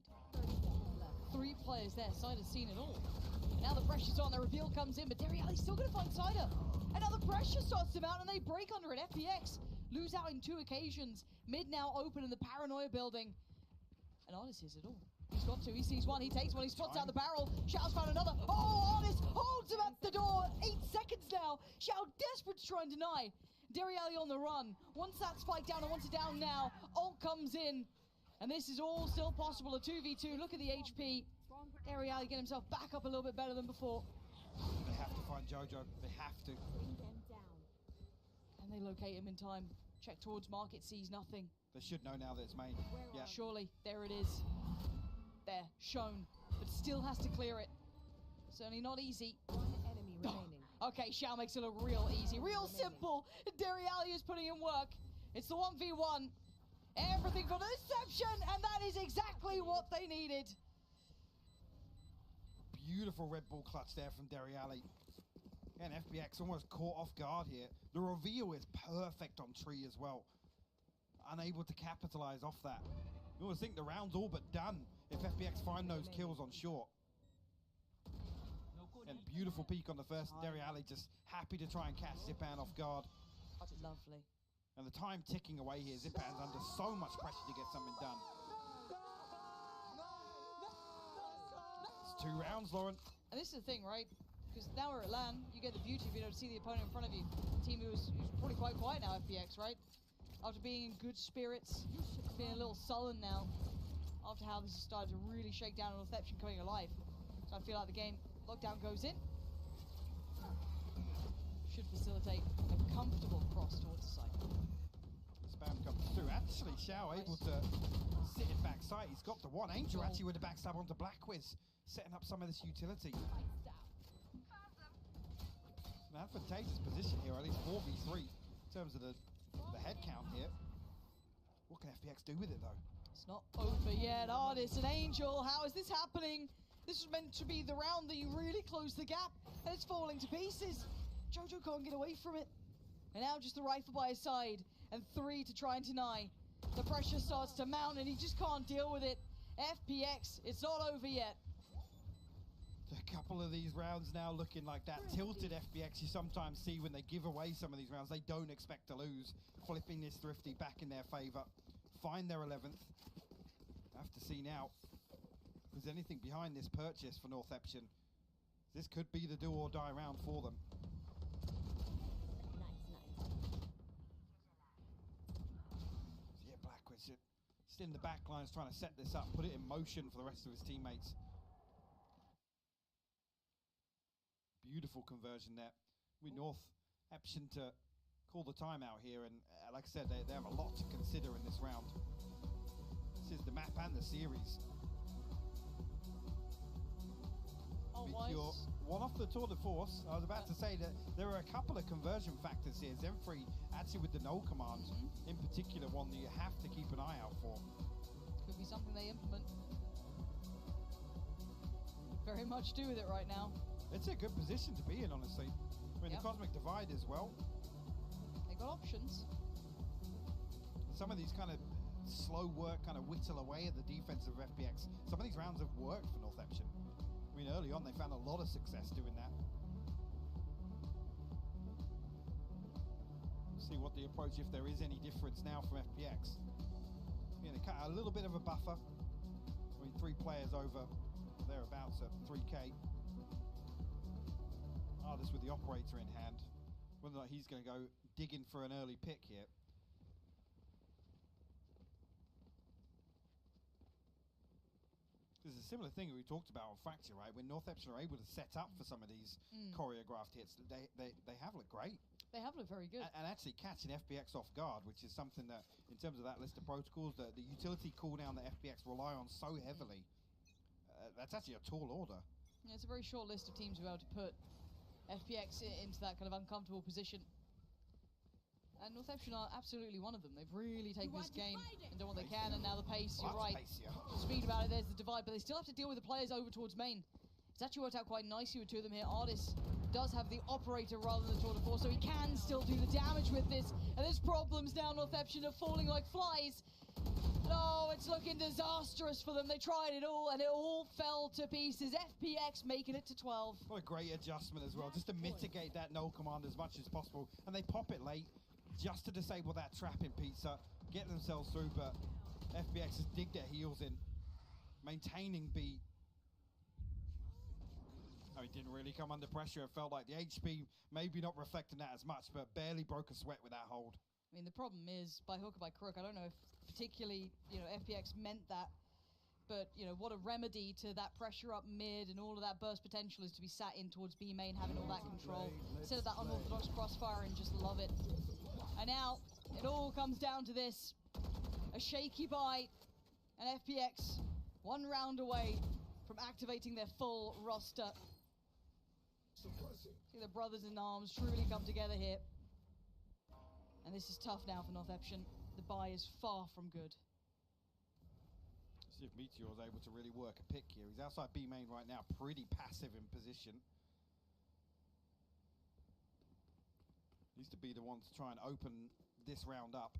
3 players there. Cider's seen it all. And now the pressure's on. The reveal comes in, but Deriali's still going to find Cider. And now the pressure starts to mount, and they break under it. FPX lose out in 2 occasions. Mid now open in the Paranoia building. And Artis hears it all. He's got 2, he sees 1, he takes 1, he spots out the barrel. Xiao's found another. Oh, Artis holds him at the door. 8 seconds now. Xiao desperate to try and deny. Deriali on the run. One that spike down and wants it down now. Ult comes in. And this is all still possible. A 2v2. Look at the HP. Deriali get himself back up a little bit better than before. They have to find Jojo. They have to. And they locate him in time. Check towards market, sees nothing. They should know now that it's main. Yeah. Surely, there it is. There, shown. But still has to clear it. Certainly not easy. One enemy remaining. Okay, Xiao makes it look real easy. Real simple. Deriali is putting in work. It's the 1v1. Everything for Northeption, and that is exactly what they needed. Beautiful Red Bull clutch there from Deriali. And FPX almost caught off guard here. The reveal is perfect on Tree as well. Unable to capitalize off that. You almost think the round's all but done if FPX find those kills on short. And beautiful peek on the first. Deriali just happy to try and catch Zipan off guard. Lovely. And the time ticking away here. Zipan's under so much pressure to get something done. It's 2 rounds, Lauren. And this is the thing, right? Because now we're at LAN, you get the beauty of being able to see the opponent in front of you. Team who's probably quite quiet now, FPX, right? After being in good spirits, feeling a little sullen now. After how this has started to really shake down on Northeption coming alive. So I feel like the game lockdown goes in. Should facilitate a comfortable cross towards the site. Spam comes through. Actually, Xiao able to sit in backside. He's got the 1. Angel actually with the backstab onto Blackwiz, setting up some of this utility. An advantageous position here, at least 4v3 in terms of the head count here. What can FPX do with it though? It's not over yet. Artis and Angel, how is this happening? This was meant to be the round that you really close the gap, and it's falling to pieces. Jojo can't get away from it. And now just the rifle by his side, and 3 to try and deny. The pressure starts to mount, and he just can't deal with it. FPX, it's not over yet. A couple of these rounds now looking like that tilted FPX you sometimes see when they give away some of these rounds. They don't expect to lose. Flipping this Thrifty back in their favor. Find their 11th. Have to see now if there's anything behind this purchase for Northeption. This could be the do or die round for them. So yeah, Blackwood just in the back lines trying to set this up, put it in motion for the rest of his teammates. Beautiful conversion there. We Northeption to call the timeout here, and like I said, they have a lot to consider in this round. This is the map and the series. You're 1 off the tour de force. I was about to say that there are a couple of conversion factors here. Zenfree actually with the null command, in particular, one that you have to keep an eye out for. Could be something they implement. Very much do with it right now. It's a good position to be in, honestly. I mean, the Cosmic Divide as well. They got options. Some of these kind of slow work kind of whittle away at the defense of FPX. Some of these rounds have worked for Northeption. I mean, early on, they found a lot of success doing that. See what the approach, if there is any difference now from FPX. Yeah, they cut a little bit of a buffer. I mean, 3 players over thereabouts at 3K. Artis with the operator in hand. Whether or not he's going to go digging for an early pick here. There's a similar thing that we talked about on Fracture, right? When Northeption are able to set up for some of these choreographed hits, they have looked great. They have looked very good. And actually catching FPX off guard, which is something that, in terms of that list of protocols, the utility cooldown that FPX rely on so heavily, that's actually a tall order. Yeah, it's a very short list of teams who are able to put FPX into that kind of uncomfortable position. And Northeption are absolutely one of them. They've really taken this game and done what they can, and now the pace, you're right. The speed about it, there's the divide, but they still have to deal with the players over towards main. It's actually worked out quite nicely with two of them here. Artis does have the operator rather than the tour de force, so he can still do the damage with this. And there's problems now. Northeption are falling like flies. No, it's looking disastrous for them. They tried it all, and it all fell to pieces. FPX making it to 12. What a great adjustment as well, just to mitigate that null command as much as possible. And they pop it late, just to disable that trap in Pizza, get themselves through, but FPX has digged their heels in, maintaining B. Oh, he didn't really come under pressure. It felt like the HP maybe not reflecting that as much, but barely broke a sweat with that hold. I mean, the problem is, by hook or by crook, I don't know if particularly, FPX meant that, but, what a remedy to that pressure up mid and all of that burst potential is to be sat in towards B main, having all that control, instead of that unorthodox crossfire, and just love it. And now, it all comes down to this. A shaky buy, and FPX, one round away from activating their full roster. See the brothers in arms truly come together here. And this is tough now for Northeption. The buy is far from good. See if Meteor's able to really work a pick here. He's outside B main right now, pretty passive in position. Needs to be the one to try and open this round up.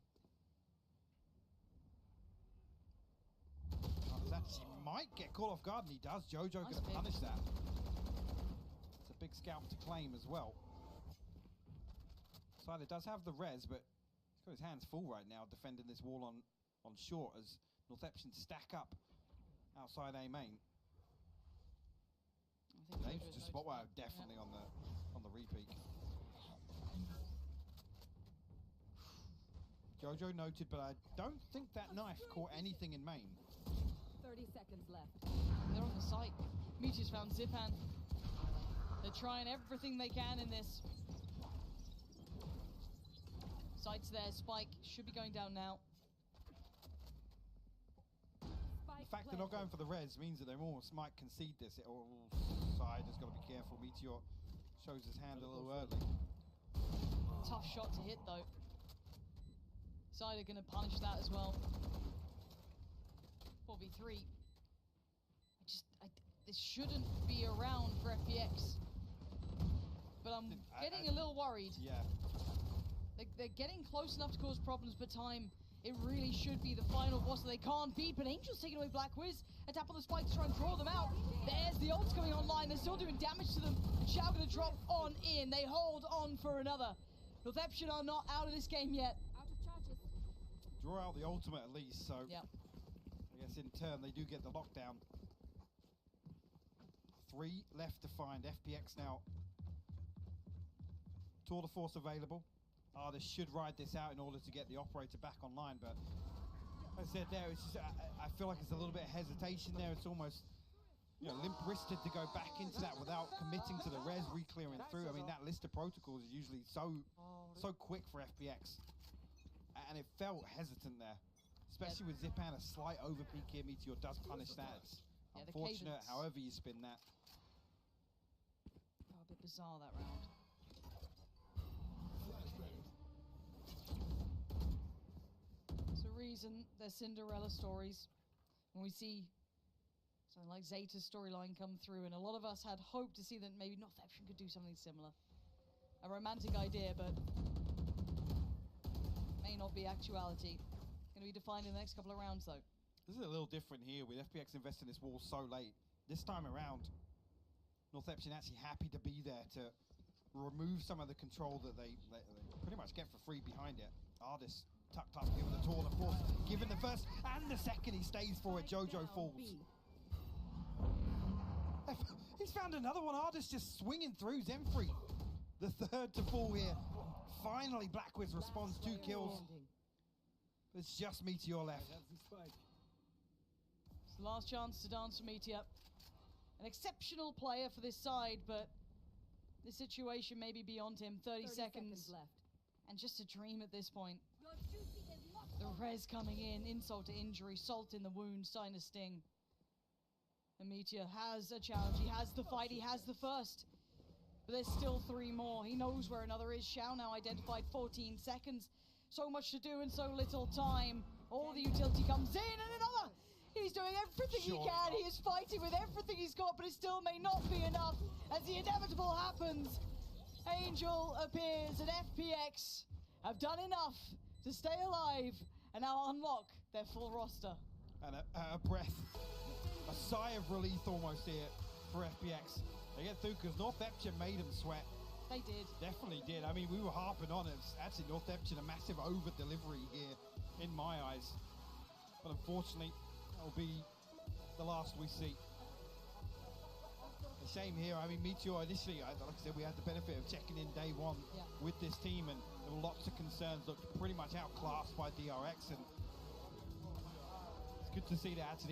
He might get caught off guard, and he does. Jojo going to punish that. It's a big scalp to claim as well. Siler does have the res, but he's got his hands full right now defending this wall on short as Northeption stack up outside A main. I think just spotwire definitely on the repeat. Jojo noted, but I don't think that knife caught anything in main. 30 seconds left. They're on the site. Meteor's found Zipan. They're trying everything they can in this. Site's there. Spike should be going down now. The fact they're not going for the res means that they almost might concede this. Side has got to be careful. Meteor shows his hand a little early. Tough shot to hit though. Side are going to punish that as well. 4v3. This shouldn't be around for FPX. But I'm getting a little worried. Yeah. They're getting close enough to cause problems, but time, it really should be the final boss that they can't beat. But Angel's taking away Black Wiz. A tap on the spike to try and draw them out. There's the ults coming online. They're still doing damage to them. Shao gonna drop on in. They hold on for another. Northeption are not out of this game yet. Out of charges. Draw out the ultimate at least, so yep. I guess in turn they do get the lockdown. 3 left to find. FPX now. Tour de force available. They should ride this out in order to get the operator back online, but as I said there, it's just, I feel like it's a little bit of hesitation there. It's almost limp-wristed to go back into that without committing to the res, re-clearing through. I mean, that list of protocols is usually so quick for FPX, and it felt hesitant there, especially with Zipan, a slight overpeak here. Meteor does punish that. It's unfortunate, however you spin that. A bit bizarre that round. It's a reason they're Cinderella stories. When we see something like Zeta's storyline come through, and a lot of us had hoped to see that maybe Northeption could do something similar. A romantic idea, but may not be actuality. Going to be defined in the next couple of rounds, though. This is a little different here with FPX investing this wall so late. This time around, Northeption actually happy to be there to remove some of the control that they pretty much get for free behind it. Artis tucked up, given the tour, of course, given the first and the second, he stays for it. Jojo falls. He's found another one. Artis just swinging through. Zemfree, the third to fall here. Finally, Black Wiz responds, 2 kills. It's just Meteor left. It's the last chance to dance for Meteor. An exceptional player for this side, but this situation may be beyond him. 30 seconds left. And just a dream at this point. The res coming in, insult to injury, salt in the wound, sign of sting. And Meteor has a challenge. He has the fight. He has the first. But but there's still 3 more. He knows where another is. Xiao now identified 14 seconds. So much to do in so little time. All the utility comes in, and another! He's doing everything he can. He is fighting with everything he's got, but it still may not be enough as the inevitable happens. Angel appears, and FPX have done enough to stay alive and now unlock their full roster. And a breath, a sigh of relief almost here for FPX. They get through because Northeption made them sweat. They did. Definitely did. I mean, we were harping on it. Actually, Northeption, a massive over-delivery here in my eyes. But unfortunately, that'll be the last we see. A shame here. I mean, Meteor initially, like I said, we had the benefit of checking in day one with this team, and there were lots of concerns. Looked pretty much outclassed by DRX, and it's good to see that actually